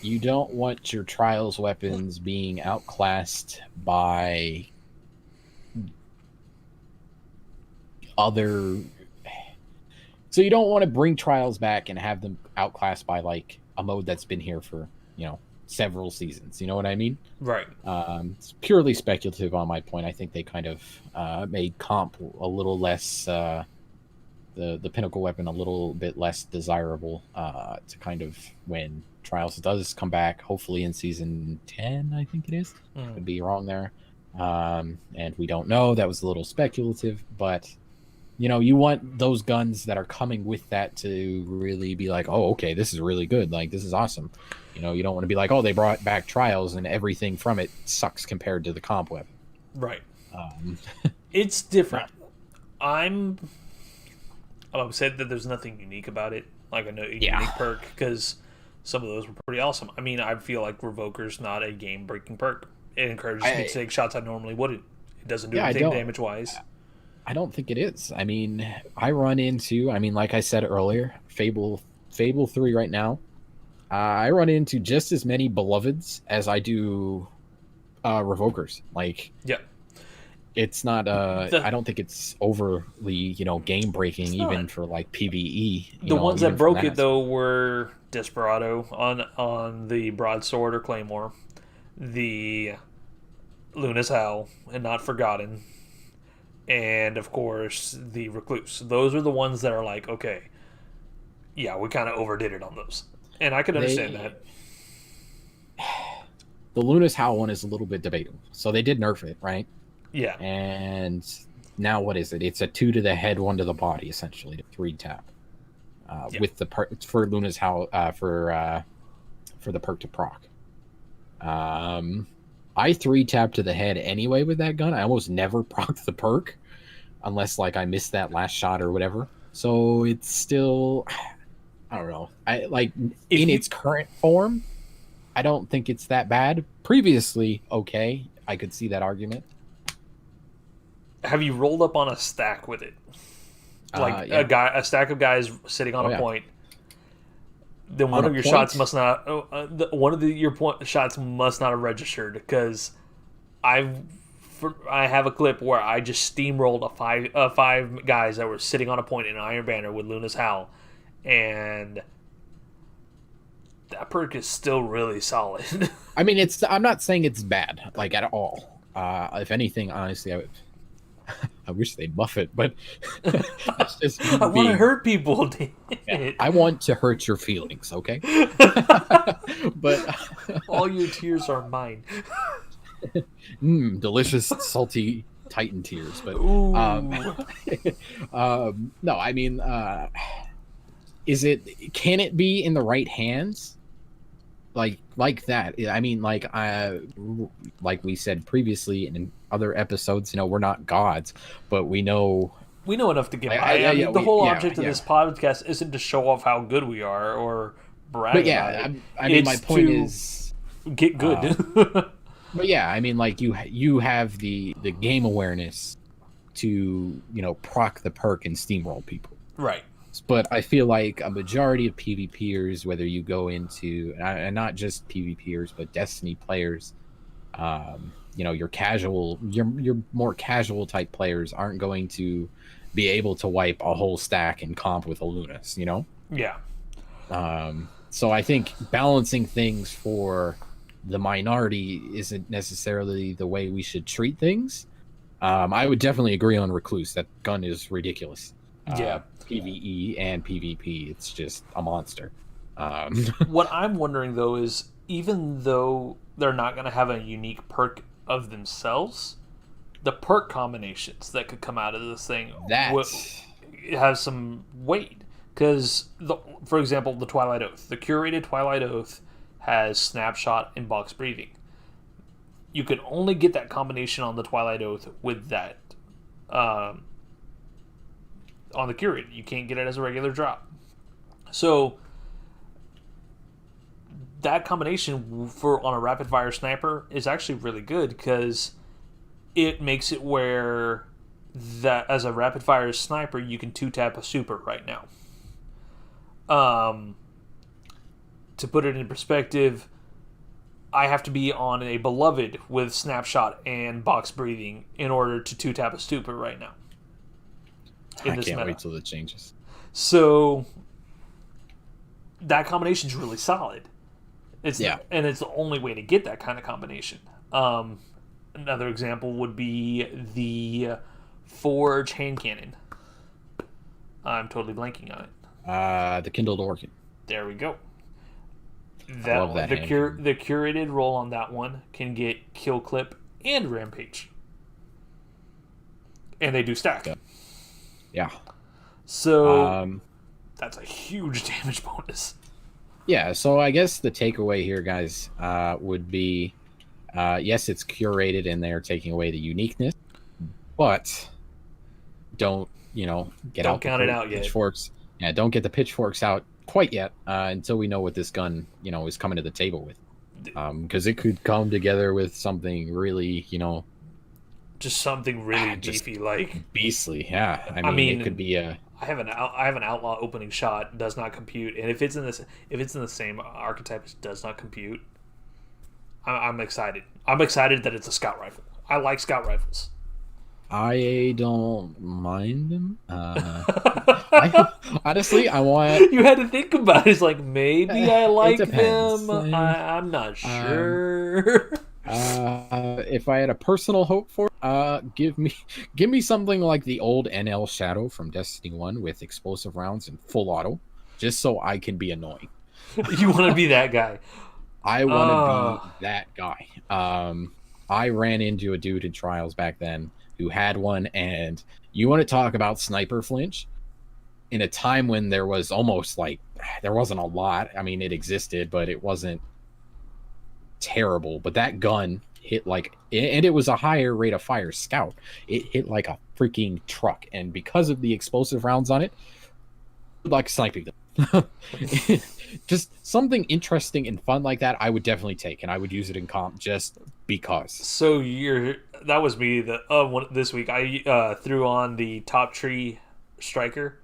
Speaker 2: you don't want your Trials weapons being outclassed by other. So you don't want to bring Trials back and have them outclassed by like a mode that's been here for, several seasons. You know what I mean?
Speaker 1: Right.
Speaker 2: It's purely speculative on my point. I think they kind of made comp a little less, the pinnacle weapon a little bit less desirable to kind of when Trials does come back, hopefully in season 10, I think it is. Could be wrong there. And we don't know. That was a little speculative, but you want those guns that are coming with that to really be like, oh, okay, this is really good. Like, this is awesome. You don't want to be like, oh, they brought back Trials and everything from it sucks compared to the comp weapon.
Speaker 1: Right.
Speaker 2: Um,
Speaker 1: It's different. I'm upset that there's nothing unique about it, like a unique perk, because some of those were pretty awesome. I mean, I feel like Revoker's not a game-breaking perk. It encourages me to take shots I normally wouldn't. It doesn't do anything damage-wise.
Speaker 2: I don't think it is. I mean, like I said earlier, Fable 3 right now, I run into just as many Beloveds as I do Revokers. Like,
Speaker 1: yeah.
Speaker 2: It's not I don't think it's overly game breaking even for like PvE.
Speaker 1: The ones that broke it though were Desperado on the broadsword or claymore, the Luna's Howl and Not Forgotten, and of course the Recluse. Those are the ones that are like, okay, yeah, we kind of overdid it on those, and I can understand that.
Speaker 2: The Luna's Howl one is a little bit debatable, so they did nerf it, right?
Speaker 1: Yeah.
Speaker 2: And now what is it? It's a 2 to the head, 1 to the body, essentially, to 3 tap. With the perk for Luna's Howl for the perk to proc. I 3 tap to the head anyway with that gun. I almost never proc the perk unless like I missed that last shot or whatever. So it's still, I don't know. Its current form, I don't think it's that bad. Previously, okay, I could see that argument.
Speaker 1: Have you rolled up on a stack with it? Like a stack of guys sitting on a point. Then one of your shots must not. Shots must not have registered because I have a clip where I just steamrolled five guys that were sitting on a point in Iron Banner with Luna's Howl, and that perk is still really solid.
Speaker 2: I mean, I'm not saying it's bad, like at all. If anything, honestly, I wish they'd buff it, but that's just
Speaker 1: I want to hurt people.
Speaker 2: I want to hurt your feelings, okay? But
Speaker 1: all your tears are mine.
Speaker 2: Delicious, salty Titan tears. But no, I mean, can it be in the right hands? Like that. I mean, like we said previously in other episodes, we're not gods, but we know
Speaker 1: enough to get by. The whole object of this podcast isn't to show off how good we are or brag about it.
Speaker 2: I mean, my point is
Speaker 1: get good.
Speaker 2: But yeah, I mean, like you have the game awareness to proc the perk and steamroll people,
Speaker 1: right?
Speaker 2: But I feel like a majority of PvPers, whether you go into, and not just PvPers, but Destiny players, your more casual type players aren't going to be able to wipe a whole stack and comp with a Lunas,
Speaker 1: Yeah.
Speaker 2: So I think balancing things for the minority isn't necessarily the way we should treat things. I would definitely agree on Recluse. That gun is ridiculous.
Speaker 1: Yeah.
Speaker 2: PvE and PvP, it's just a monster.
Speaker 1: What I'm wondering though is, even though they're not going to have a unique perk of themselves, the perk combinations that could come out of this thing have some weight. Because, for example, the Twilight Oath, the curated Twilight Oath has Snapshot and Box Breathing. You can only get that combination on the Twilight Oath with that. On the curated, you can't get it as a regular drop. So that combination on a rapid fire sniper is actually really good because it makes it where that as a rapid fire sniper you can 2-tap a super right now. To put it in perspective, I have to be on a Beloved with Snapshot and Box Breathing in order to 2-tap a super right now.
Speaker 2: I can't wait till it changes.
Speaker 1: So that combination is really solid. And it's the only way to get that kind of combination. Another example would be the Forge hand cannon. I'm totally blanking on it.
Speaker 2: The Kindled Orchid.
Speaker 1: There we go.
Speaker 2: I love that.
Speaker 1: The curated roll on that one can get Kill Clip and Rampage, and they do stack.
Speaker 2: Yeah.
Speaker 1: So that's a huge damage bonus.
Speaker 2: Yeah, so I guess the takeaway here, guys, would be yes, it's curated and they're taking away the uniqueness, but don't, get
Speaker 1: Don't
Speaker 2: out the
Speaker 1: count it out yet.
Speaker 2: pitchforks. Yeah, don't get the pitchforks out quite yet until we know what this gun, is coming to the table with. Because it could come together with something really,
Speaker 1: Just something really
Speaker 2: just
Speaker 1: beefy, like
Speaker 2: beastly. Yeah,
Speaker 1: I mean,
Speaker 2: it could be a.
Speaker 1: I have an outlaw opening shot, does not compute, and if it's in the same archetype, it does not compute. I'm excited. I'm excited that it's a scout rifle. I like scout rifles.
Speaker 2: I don't mind them. Honestly, I want.
Speaker 1: You had to think about it. It's like maybe I like
Speaker 2: depends.
Speaker 1: them. I'm not sure.
Speaker 2: If I had a personal hope for, give me something like the old NL Shadow from Destiny 1 with explosive rounds and full auto, just so I can be annoying.
Speaker 1: You want to be that guy.
Speaker 2: I want to be that guy. I ran into a dude in Trials back then who had one, and you want to talk about sniper flinch in a time when there was almost there wasn't a lot. I mean, it existed, but it wasn't terrible. But that gun hit and it was a higher rate of fire scout. It hit like a freaking truck, and because of the explosive rounds on it, like sniping them. Just something interesting and fun like that, I would definitely take, and I would use it in comp just because.
Speaker 1: So that was me. This week I threw on the top tree striker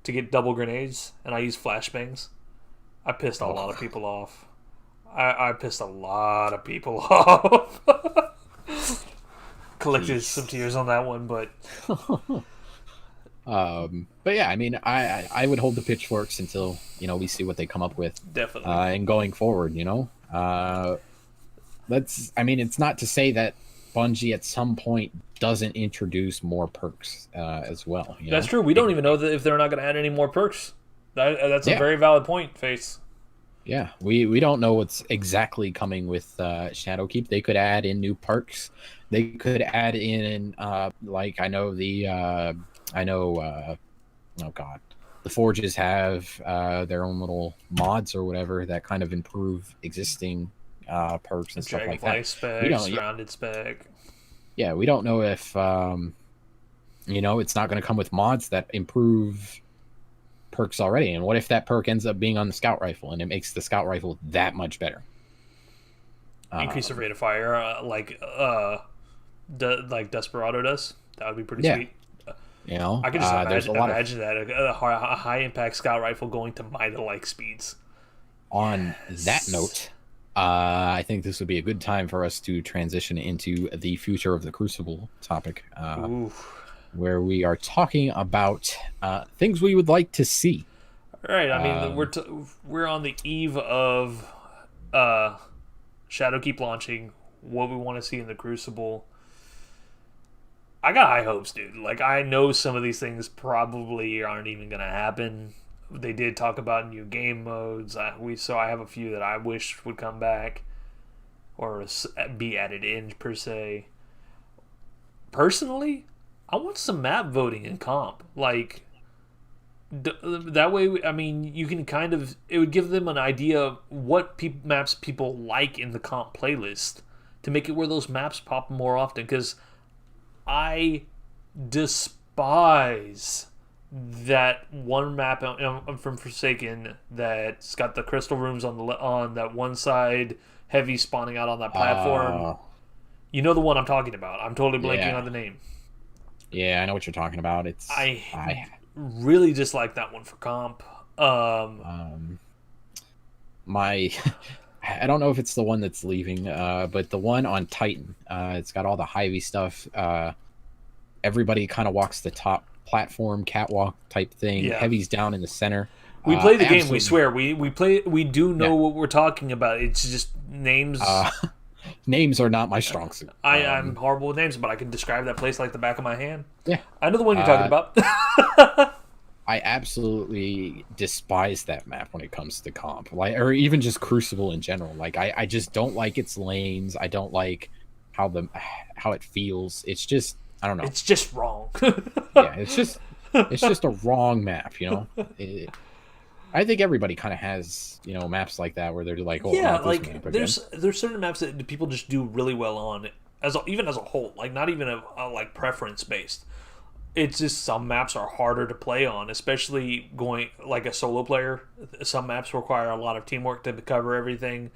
Speaker 1: to get double grenades, and I used flashbangs. I pissed a lot of people off. I pissed a lot of people off. Collected some tears on that one, but.
Speaker 2: But yeah, I mean, I would hold the pitchforks until we see what they come up with.
Speaker 1: Definitely.
Speaker 2: And going forward, it's not to say that Bungie at some point doesn't introduce more perks as well.
Speaker 1: That's true. We don't even know if they're not going to add any more perks. That's a very valid point, Face.
Speaker 2: Yeah, we don't know what's exactly coming with Shadowkeep. They could add in new perks. They could add in the Forges have their own little mods or whatever that kind of improve existing perks and stuff like that.
Speaker 1: Spec, rounded spec.
Speaker 2: Yeah, we don't know if it's not going to come with mods that improve perks already. And what if that perk ends up being on the scout rifle and it makes the scout rifle that much better?
Speaker 1: Increase the rate of fire, like Desperado does. That would be pretty sweet. I could just imagine that a high impact scout rifle going to Mida-like speeds.
Speaker 2: On that note, I think this would be a good time for us to transition into the future of the Crucible topic, where we are talking about things we would like to see.
Speaker 1: All right. I mean, we're on the eve of Shadowkeep launching. What we want to see in the Crucible. I got high hopes, dude. Like, I know some of these things probably aren't even going to happen. They did talk about new game modes. I have a few that I wish would come back or be added in, per se. Personally, I want some map voting in comp. Like, that way, I mean, you can it would give them an idea of what maps people like in the comp playlist to make it where those maps pop more often, because I despise that one map from Forsaken that's got the crystal rooms on that one side, heavy spawning out on that platform. You know the one I'm talking about. I'm totally blanking on the name.
Speaker 2: Yeah, I know what you're talking about.
Speaker 1: I really dislike that one for comp.
Speaker 2: I don't know if it's the one that's leaving, but the one on Titan, it's got all the Hy-Vee stuff. Everybody kind of walks the top platform, catwalk type thing. Yeah. Heavy's down in the center.
Speaker 1: We play the game, we swear. We do know what we're talking about. It's just names.
Speaker 2: Names are not my strong suit.
Speaker 1: I'm horrible with names, but I can describe that place like the back of my hand.
Speaker 2: Yeah.
Speaker 1: I know the one you're talking about.
Speaker 2: I absolutely despise that map when it comes to comp, or even just Crucible in general. Like, I just don't like its lanes. I don't like how it feels. It's just, I don't know.
Speaker 1: It's just wrong.
Speaker 2: Yeah, it's just It's just a wrong map, I think everybody kind of has, maps like that where they're like, oh,
Speaker 1: Yeah,
Speaker 2: not this
Speaker 1: like
Speaker 2: map again.
Speaker 1: there's certain maps that people just do really well on, even as a whole, like not even like preference based. It's just some maps are harder to play on, especially going like a solo player. Some maps require a lot of teamwork to cover everything.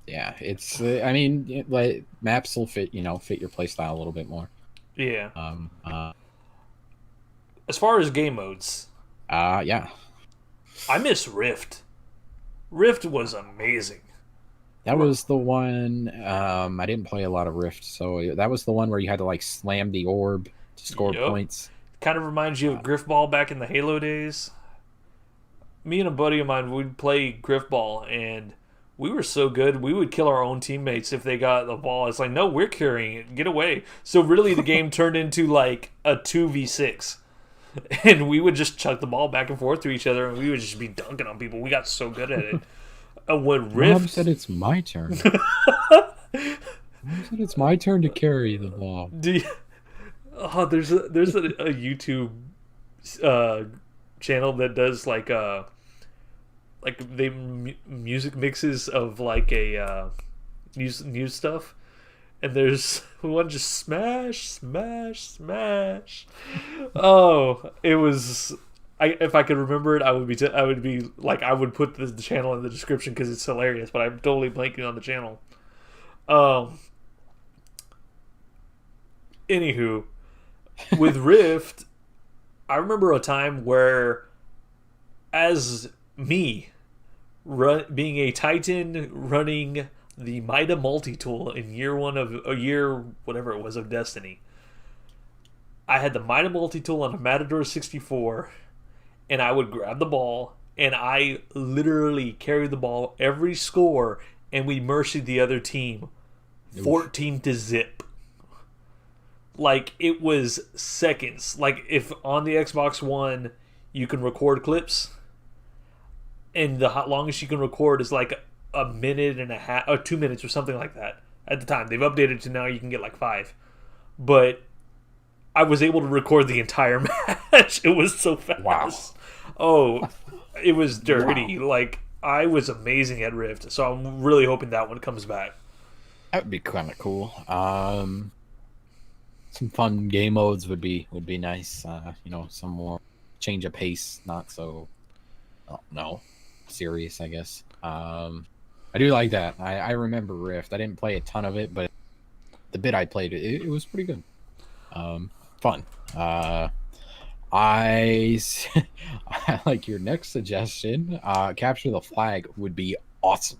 Speaker 2: Yeah, I mean, like maps will fit your playstyle a little bit more.
Speaker 1: Yeah.
Speaker 2: Um.
Speaker 1: As far as game modes,
Speaker 2: Yeah.
Speaker 1: I miss Rift. Rift was amazing.
Speaker 2: That was the one. I didn't play a lot of Rift, so that was the one where you had to like slam the orb to score
Speaker 1: Yep.
Speaker 2: points.
Speaker 1: Kind of reminds you of Griffball back in the Halo days. Me and a buddy of mine would play Griffball, and we were so good we would kill our own teammates if they got the ball. It's like, no, we're carrying it. Get away. So really, the game turned into like a 2v6. And we would just chuck the ball back and forth to each other, and we would just be dunking on people. We got so good at it. When Rift
Speaker 2: Mom said it's my turn. Mom said it's my turn to carry the ball.
Speaker 1: There's a YouTube channel that does like music mixes of like a news stuff. And there's one just smash, smash, smash. Oh, it was. If I could remember it, I would be like, I would put the channel in the description because it's hilarious. But I'm totally blanking on the channel. Anywho, with Rift, I remember a time where, as me, being a Titan running the Mida multi-tool in year whatever it was of Destiny. I had the Mida multi-tool on a Matador 64, and I would grab the ball, and I literally carried the ball every score, and we mercied the other team 14-0. Like, it was seconds. Like, if on the Xbox One you can record clips, and the longest you can record is like a minute and a half or 2 minutes or something like that. At the time, they've updated to now you can get like 5. But I was able to record the entire match. It was so fast.
Speaker 2: Wow.
Speaker 1: Oh, it was dirty. Wow. Like, I was amazing at Rift, so I'm really hoping that one comes back.
Speaker 2: That would be kind of cool. Some fun game modes would be nice. Some more change of pace, not so serious, I guess. I do like that. I remember Rift. I didn't play a ton of it, but the bit I played, it was pretty good. Fun. I like your next suggestion. Capture the flag would be awesome.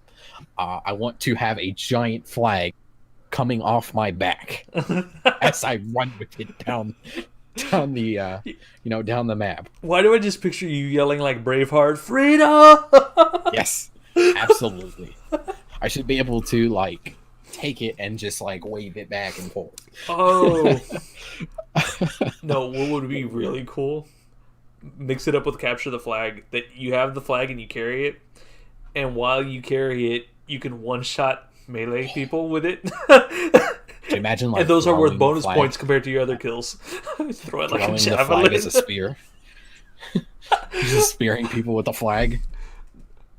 Speaker 2: I want to have a giant flag coming off my back as I run with it down the down the map.
Speaker 1: Why do I just picture you yelling like Braveheart, "Freedom"?
Speaker 2: Yes, absolutely. I should be able to like take it and just like wave it back and forth.
Speaker 1: Oh. No, what would be really cool? Mix it up with capture the flag. That you have the flag and you carry it, and while you carry it, you can one-shot melee people with it.
Speaker 2: Imagine, like,
Speaker 1: and those are worth bonus points compared to your other kills. Throw it like a javelin.
Speaker 2: The flag as a spear. Just spearing people with the flag.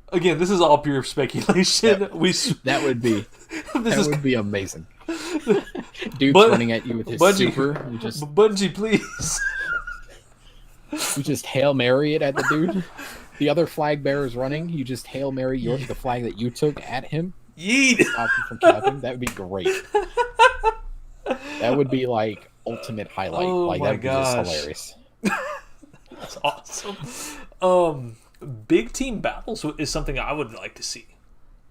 Speaker 1: Again, this is all pure speculation.
Speaker 2: That would be amazing. Dude's running at you with his super.
Speaker 1: Bungie, please.
Speaker 2: You just Hail Mary it at the dude. The other flag bearer's running. You just Hail Mary the flag that you took at him.
Speaker 1: Yeet.
Speaker 2: Stop him from capping. That would be great. That would be like ultimate highlight.
Speaker 1: Oh,
Speaker 2: like, that would be just hilarious.
Speaker 1: That's awesome. Big team battles is something I would like to see.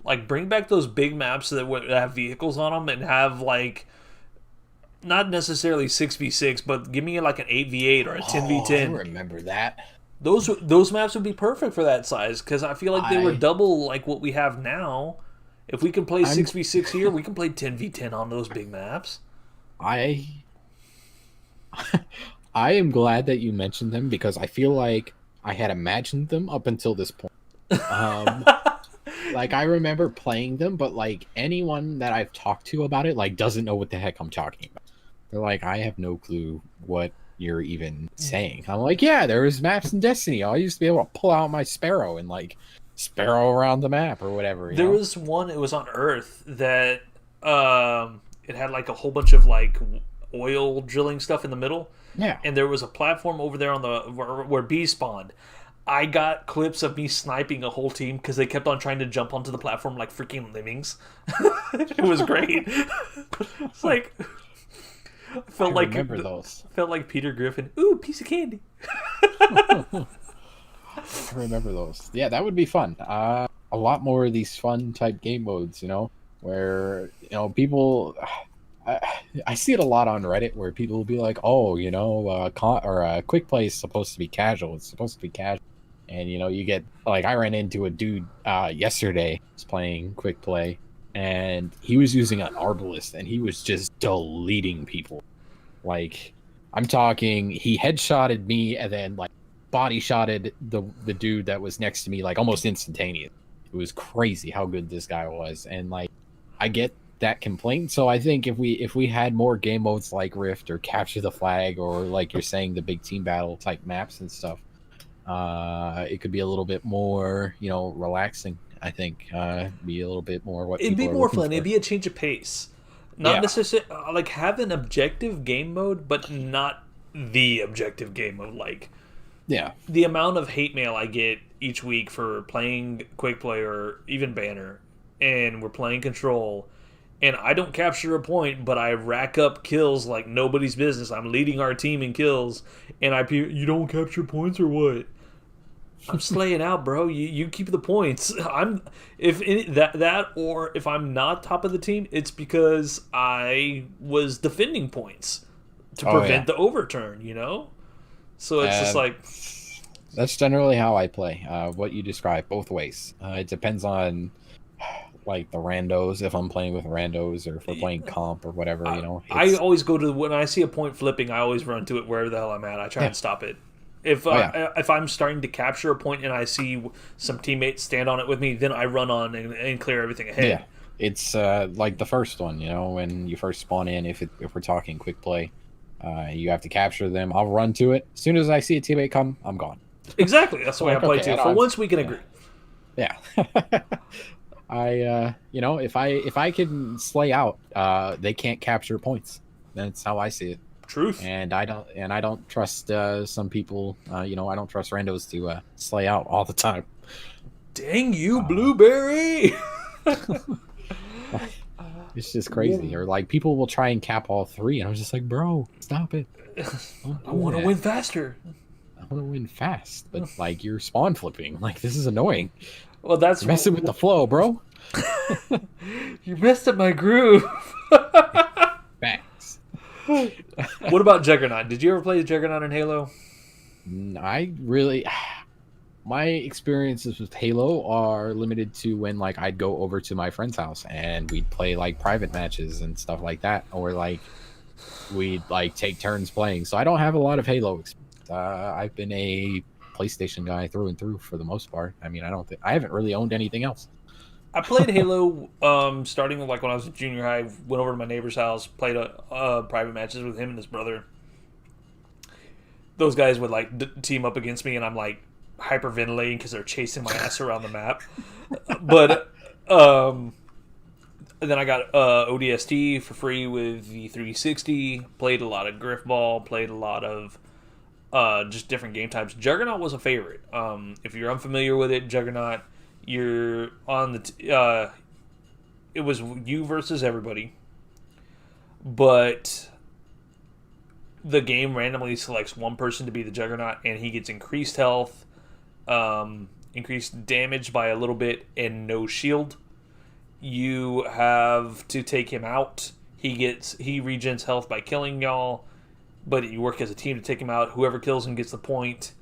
Speaker 1: Like, bring back those big maps that have vehicles on them and have, like, not necessarily 6v6, but give me like an 8v8 or a 10v10.
Speaker 2: I remember that.
Speaker 1: Those maps would be perfect for that size, because I feel like they were double like what we have now. If we can play 6v6 here, we can play 10v10 on those big maps. I
Speaker 2: am glad that you mentioned them, because I feel like I had imagined them up until this point. Like, I remember playing them, but like anyone that I've talked to about it like doesn't know what the heck I'm talking about. They're like, I have no clue what you're even saying. I'm like, yeah, there was maps in Destiny. I used to be able to pull out my Sparrow and like Sparrow around the map or whatever.
Speaker 1: There was one. It was on Earth that it had like a whole bunch of like oil drilling stuff in the middle.
Speaker 2: Yeah.
Speaker 1: And there was a platform over there on the where bees spawned. I got clips of me sniping a whole team because they kept on trying to jump onto the platform like freaking lemmings. It was great. It's like I
Speaker 2: remember those.
Speaker 1: Felt like Peter Griffin. Ooh, piece of candy.
Speaker 2: I remember those. Yeah, that would be fun. A lot more of these fun type game modes, where people. I see it a lot on Reddit where people will be like, "Oh, quick play is supposed to be casual. It's supposed to be casual," and you get like I ran into a dude yesterday. Was playing quick play, and he was using an arbalist, and he was just deleting people. Like, I'm talking, he headshotted me and then like body shotted the dude that was next to me like almost instantaneous. It was crazy how good this guy was, and like I get that complaint. So I think if we had more game modes like Rift or Capture the Flag or like you're saying the big team battle type maps and stuff, it could be a little bit more relaxing. I think be a little bit more what
Speaker 1: it'd be
Speaker 2: people are
Speaker 1: more
Speaker 2: looking
Speaker 1: fun.
Speaker 2: for.
Speaker 1: It'd be a change of pace. Not necessarily like have an objective game mode, but not the objective game mode. Like the amount of hate mail I get each week for playing quick play or even banner, and we're playing control. And I don't capture a point, but I rack up kills like nobody's business. I'm leading our team in kills, and you don't capture points or what? I'm slaying out, bro. You keep the points. If I'm not top of the team, it's because I was defending points to prevent the overturn. So it's just like
Speaker 2: that's generally how I play. What you described, both ways. It depends on like the randos, if I'm playing with randos or if we're playing comp or whatever,
Speaker 1: I always go to when I see a point flipping, I always run to it wherever the hell I'm at. I try and stop it. If I'm starting to capture a point and I see some teammates stand on it with me, then I run on and clear everything ahead.
Speaker 2: Yeah, it's like the first one, when you first spawn in. If we're talking quick play, you have to capture them. I'll run to it. As soon as I see a teammate come, I'm gone.
Speaker 1: Exactly, that's the way I play too. For once, we can agree.
Speaker 2: Yeah. If I can slay out, they can't capture points. That's how I see it.
Speaker 1: Truth.
Speaker 2: And I don't trust some people. I don't trust randos to slay out all the time.
Speaker 1: Dang you, Blueberry!
Speaker 2: It's just crazy. Or like people will try and cap all three, and I was just like, bro, stop it.
Speaker 1: I want to win faster.
Speaker 2: I want to win fast, but like you're spawn flipping. Like this is annoying.
Speaker 1: Well, that's
Speaker 2: you're messing with the flow, bro.
Speaker 1: You messed up my groove.
Speaker 2: Thanks.
Speaker 1: What about Juggernaut? Did you ever play Juggernaut in Halo?
Speaker 2: My experiences with Halo are limited to when like I'd go over to my friend's house and we'd play like private matches and stuff like that, or like we'd like take turns playing. So I don't have a lot of Halo experience. I've been a PlayStation guy through and through for the most part. I mean, I haven't really owned anything else.
Speaker 1: I played Halo starting with like when I was in junior high. Went over to my neighbor's house, played private matches with him and his brother. Those guys would like team up against me, and I'm like hyperventilating because they're chasing my ass around the map. But then I got ODST for free with the 360. Played a lot of Griffball. Played a lot of just different game types. Juggernaut was a favorite. If you're unfamiliar with it, Juggernaut, you're on the it was you versus everybody, but the game randomly selects one person to be the Juggernaut, and he gets increased health, increased damage by a little bit, and no shield. You have to take him out. He regens health by killing y'all, but you work as a team to take him out. Whoever kills him gets the point,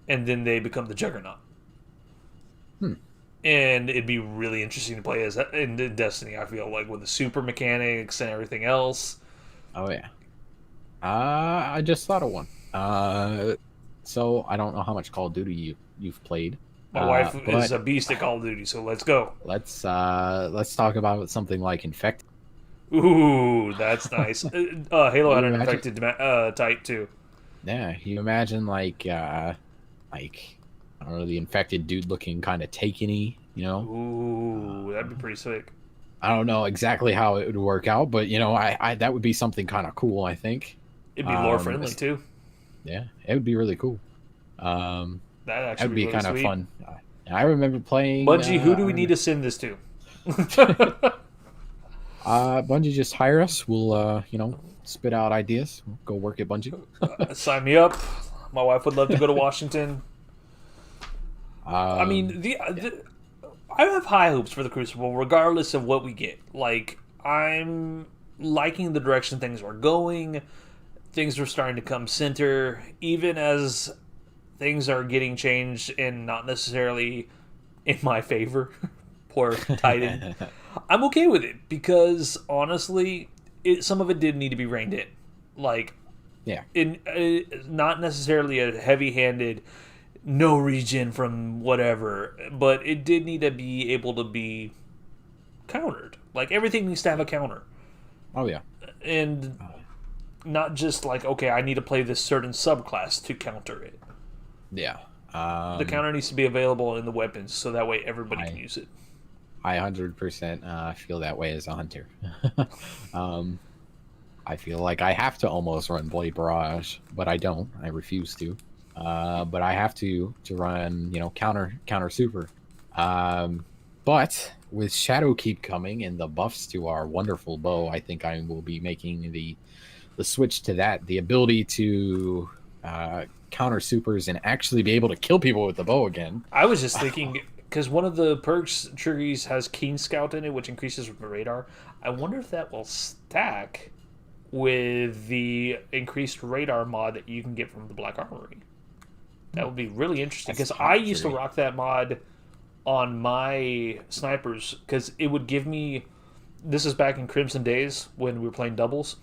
Speaker 1: and then they become the Juggernaut. And it'd be really interesting to play as in Destiny, I feel like, with the super mechanics and everything else.
Speaker 2: Oh, yeah. I just thought of one. So I don't know how much Call of Duty you've played.
Speaker 1: My wife is a beast at Call of Duty, so let's go.
Speaker 2: Let's talk about something like Infected.
Speaker 1: Ooh, that's nice. Halo had an Infected type, too.
Speaker 2: Yeah, you imagine like I don't know, the infected dude looking kind of taken-y, you know.
Speaker 1: Ooh, that'd be pretty sick.
Speaker 2: I don't know exactly how it would work out, but I that would be something kind of cool, I think.
Speaker 1: It'd be lore friendly too.
Speaker 2: Yeah, it would be really cool. Um,
Speaker 1: That'd
Speaker 2: that would
Speaker 1: actually be
Speaker 2: be
Speaker 1: really
Speaker 2: kind of
Speaker 1: sweet.
Speaker 2: fun. I remember playing.
Speaker 1: Bungie, who do we need to send this to?
Speaker 2: Bungie, just hire us. We'll spit out ideas. We'll go work at Bungie.
Speaker 1: Sign me up. My wife would love to go to Washington. I
Speaker 2: Um,
Speaker 1: mean, I have high hopes for the Crucible, regardless of what we get. Like, I'm liking the direction things are going. Things are starting to come center, even as things are getting changed and not necessarily in my favor. Poor Titan. I'm okay with it because honestly, some of it did need to be reined in. Like,
Speaker 2: yeah.
Speaker 1: not necessarily a heavy-handed no regen from whatever, but it did need to be able to be countered. Like everything needs to have a counter,
Speaker 2: Oh yeah.
Speaker 1: and not just like, okay, I need to play this certain subclass to counter it.
Speaker 2: Yeah.
Speaker 1: The counter needs to be available in the weapons, so that way everybody can use it.
Speaker 2: I 100% feel that way as a hunter. I feel like I have to almost run Blade Barrage, but I don't. I refuse to. But I have to run, counter super. But with Shadowkeep coming and the buffs to our wonderful bow, I think I will be making the switch to that. The ability to counter supers and actually be able to kill people with the bow again.
Speaker 1: I was just thinking, because one of the perks triggies has Keen Scout in it, which increases radar. I wonder if that will stack with the increased radar mod that you can get from the Black Armory. That would be really interesting, because I used to rock that mod on my snipers, because it would give me, this is back in Crimson days when we were playing doubles,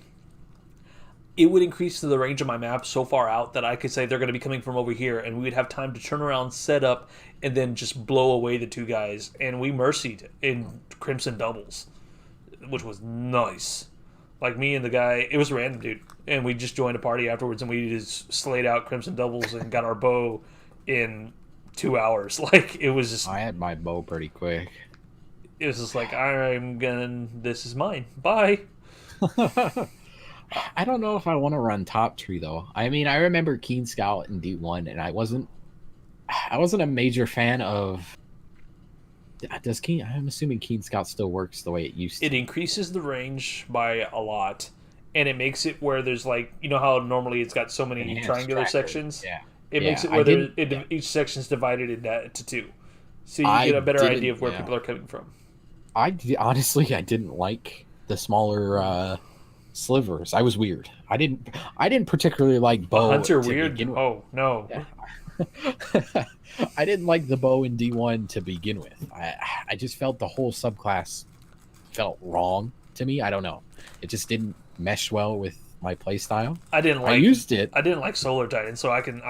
Speaker 1: it would increase the range of my map so far out that I could say they're going to be coming from over here, and we would have time to turn around, set up, and then just blow away the two guys. And we mercied in Crimson doubles, which was nice. Like me and the guy, it was a random dude, and we just joined a party afterwards, and we just slayed out Crimson doubles and got our bow in 2 hours. Like, it was just,
Speaker 2: I had my bow pretty quick.
Speaker 1: it was just like, this is mine. Bye.
Speaker 2: I don't know if I want to run top tree though. I mean, I remember Keen Scout in D1, and I wasn't a major fan of. Does Keen? I'm assuming Keen Scout still works the way it used to.
Speaker 1: It increases the range by a lot, and it makes it where there's like, you know how normally it's got so many
Speaker 2: Enhanced
Speaker 1: triangular
Speaker 2: tracker.
Speaker 1: sections.
Speaker 2: Yeah.
Speaker 1: It
Speaker 2: Yeah,
Speaker 1: makes it
Speaker 2: I
Speaker 1: where
Speaker 2: didn't-
Speaker 1: each section's divided into two, so you
Speaker 2: I
Speaker 1: get a better
Speaker 2: didn't-
Speaker 1: idea of where
Speaker 2: yeah.
Speaker 1: people are coming from.
Speaker 2: Honestly, I didn't like the smaller slivers. I was weird. I didn't particularly like bow.
Speaker 1: Hunter
Speaker 2: to
Speaker 1: weird?
Speaker 2: begin with.
Speaker 1: Oh no.
Speaker 2: Yeah. I didn't like the bow in D1 to begin with. I just felt the whole subclass felt wrong to me. I don't know. It just didn't mesh well with my playstyle.
Speaker 1: I didn't like.
Speaker 2: I used it.
Speaker 1: I didn't like Solar Titan, so I can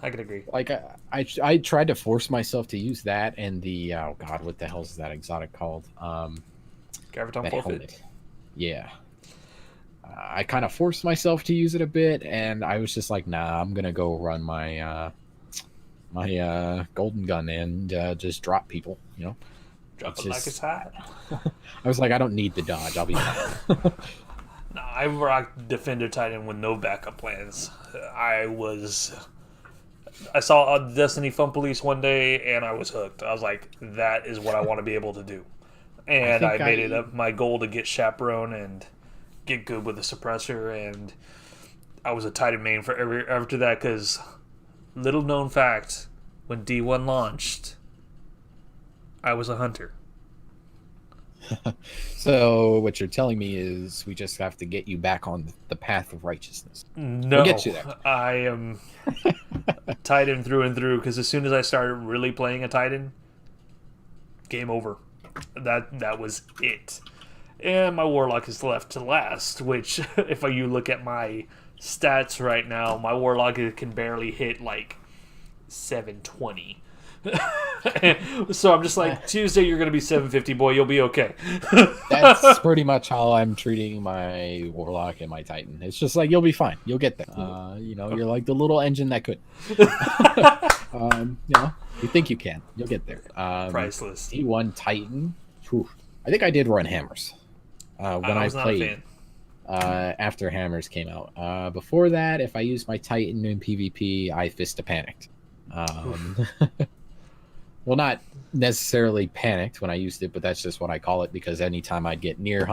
Speaker 1: agree.
Speaker 2: Like I tried to force myself to use that and the oh god, what the hell is that exotic called?
Speaker 1: Graviton
Speaker 2: That
Speaker 1: forfeit.
Speaker 2: helmet. Yeah. I kind of forced myself to use it a bit, and I was just like, nah, I'm gonna go run my golden gun and just drop people.
Speaker 1: Drop
Speaker 2: It's
Speaker 1: it like
Speaker 2: just-
Speaker 1: it's hot.
Speaker 2: I was like, I don't need the dodge. I'll be fine.
Speaker 1: No, I rocked Defender Titan with no backup plans. I saw Destiny Fun Police one day, and I was hooked. I was like, that is what I want to be able to do. And I
Speaker 2: think
Speaker 1: made it up my goal to get Chaperone and get good with the suppressor, and I was a Titan main after that, because little known fact, when D1 launched, I was a hunter.
Speaker 2: So what you're telling me is we just have to get you back on the path of righteousness.
Speaker 1: No,
Speaker 2: We'll get you there.
Speaker 1: I am Titan through and through, because as soon as I started really playing a Titan, game over. That was it. And my Warlock is left to last, which, if you look at my stats right now, my Warlock can barely hit like 720. So I'm just like, Tuesday you're gonna be 750, boy. You'll be okay.
Speaker 2: That's pretty much how I'm treating my Warlock and my Titan. It's just like, you'll be fine. You'll get there. You're like the little engine that could. You think you can. You'll get there.
Speaker 1: Priceless.
Speaker 2: D1 Titan. Whew. I think I did run hammers when I
Speaker 1: was not a
Speaker 2: played.
Speaker 1: fan.
Speaker 2: After hammers came out. Before that, if I used my Titan in PvP, I Fista panicked. Well, not necessarily panicked when I used it, but that's just what I call it, because anytime I'd get near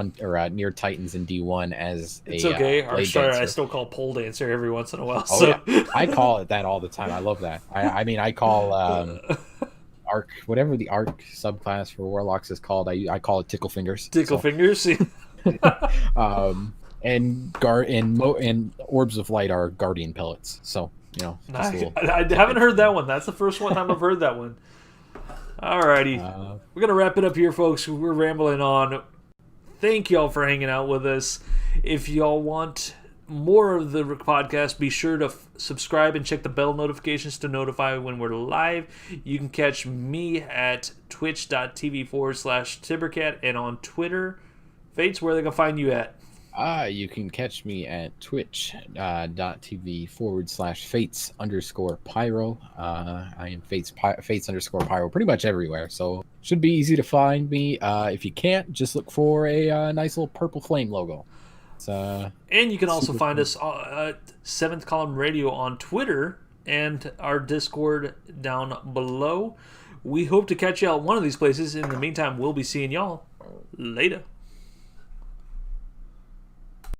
Speaker 2: near Titans in D1 as
Speaker 1: It's okay.
Speaker 2: blade
Speaker 1: Sorry,
Speaker 2: dancer.
Speaker 1: I still call pole dancer every once in a while.
Speaker 2: Oh,
Speaker 1: So.
Speaker 2: yeah. I call it that all the time. I love that. I call arc, whatever the arc subclass for warlocks is called. I call it tickle fingers.
Speaker 1: Tickle fingers.
Speaker 2: And orbs of light are guardian pellets. So
Speaker 1: I haven't heard that one. That's the first one time I've heard that one. Alrighty, we're gonna wrap it up here, folks. We're rambling on. Thank y'all for hanging out with us. If y'all want more of the podcast, be sure to subscribe and check the bell notifications to notify when we're live. You can catch me at twitch.tv/Tibercat and on Twitter. Fates, where they can find you at?
Speaker 2: You can catch me at twitch.tv/Fates_Pyro. I am Fates_Pyro pretty much everywhere, so should be easy to find me. If you can't, just look for a nice little purple flame logo.
Speaker 1: And you can also find us at 7th Column Radio on Twitter and our Discord down below. We hope to catch y'all at one of these places. In the meantime, we'll be seeing y'all later.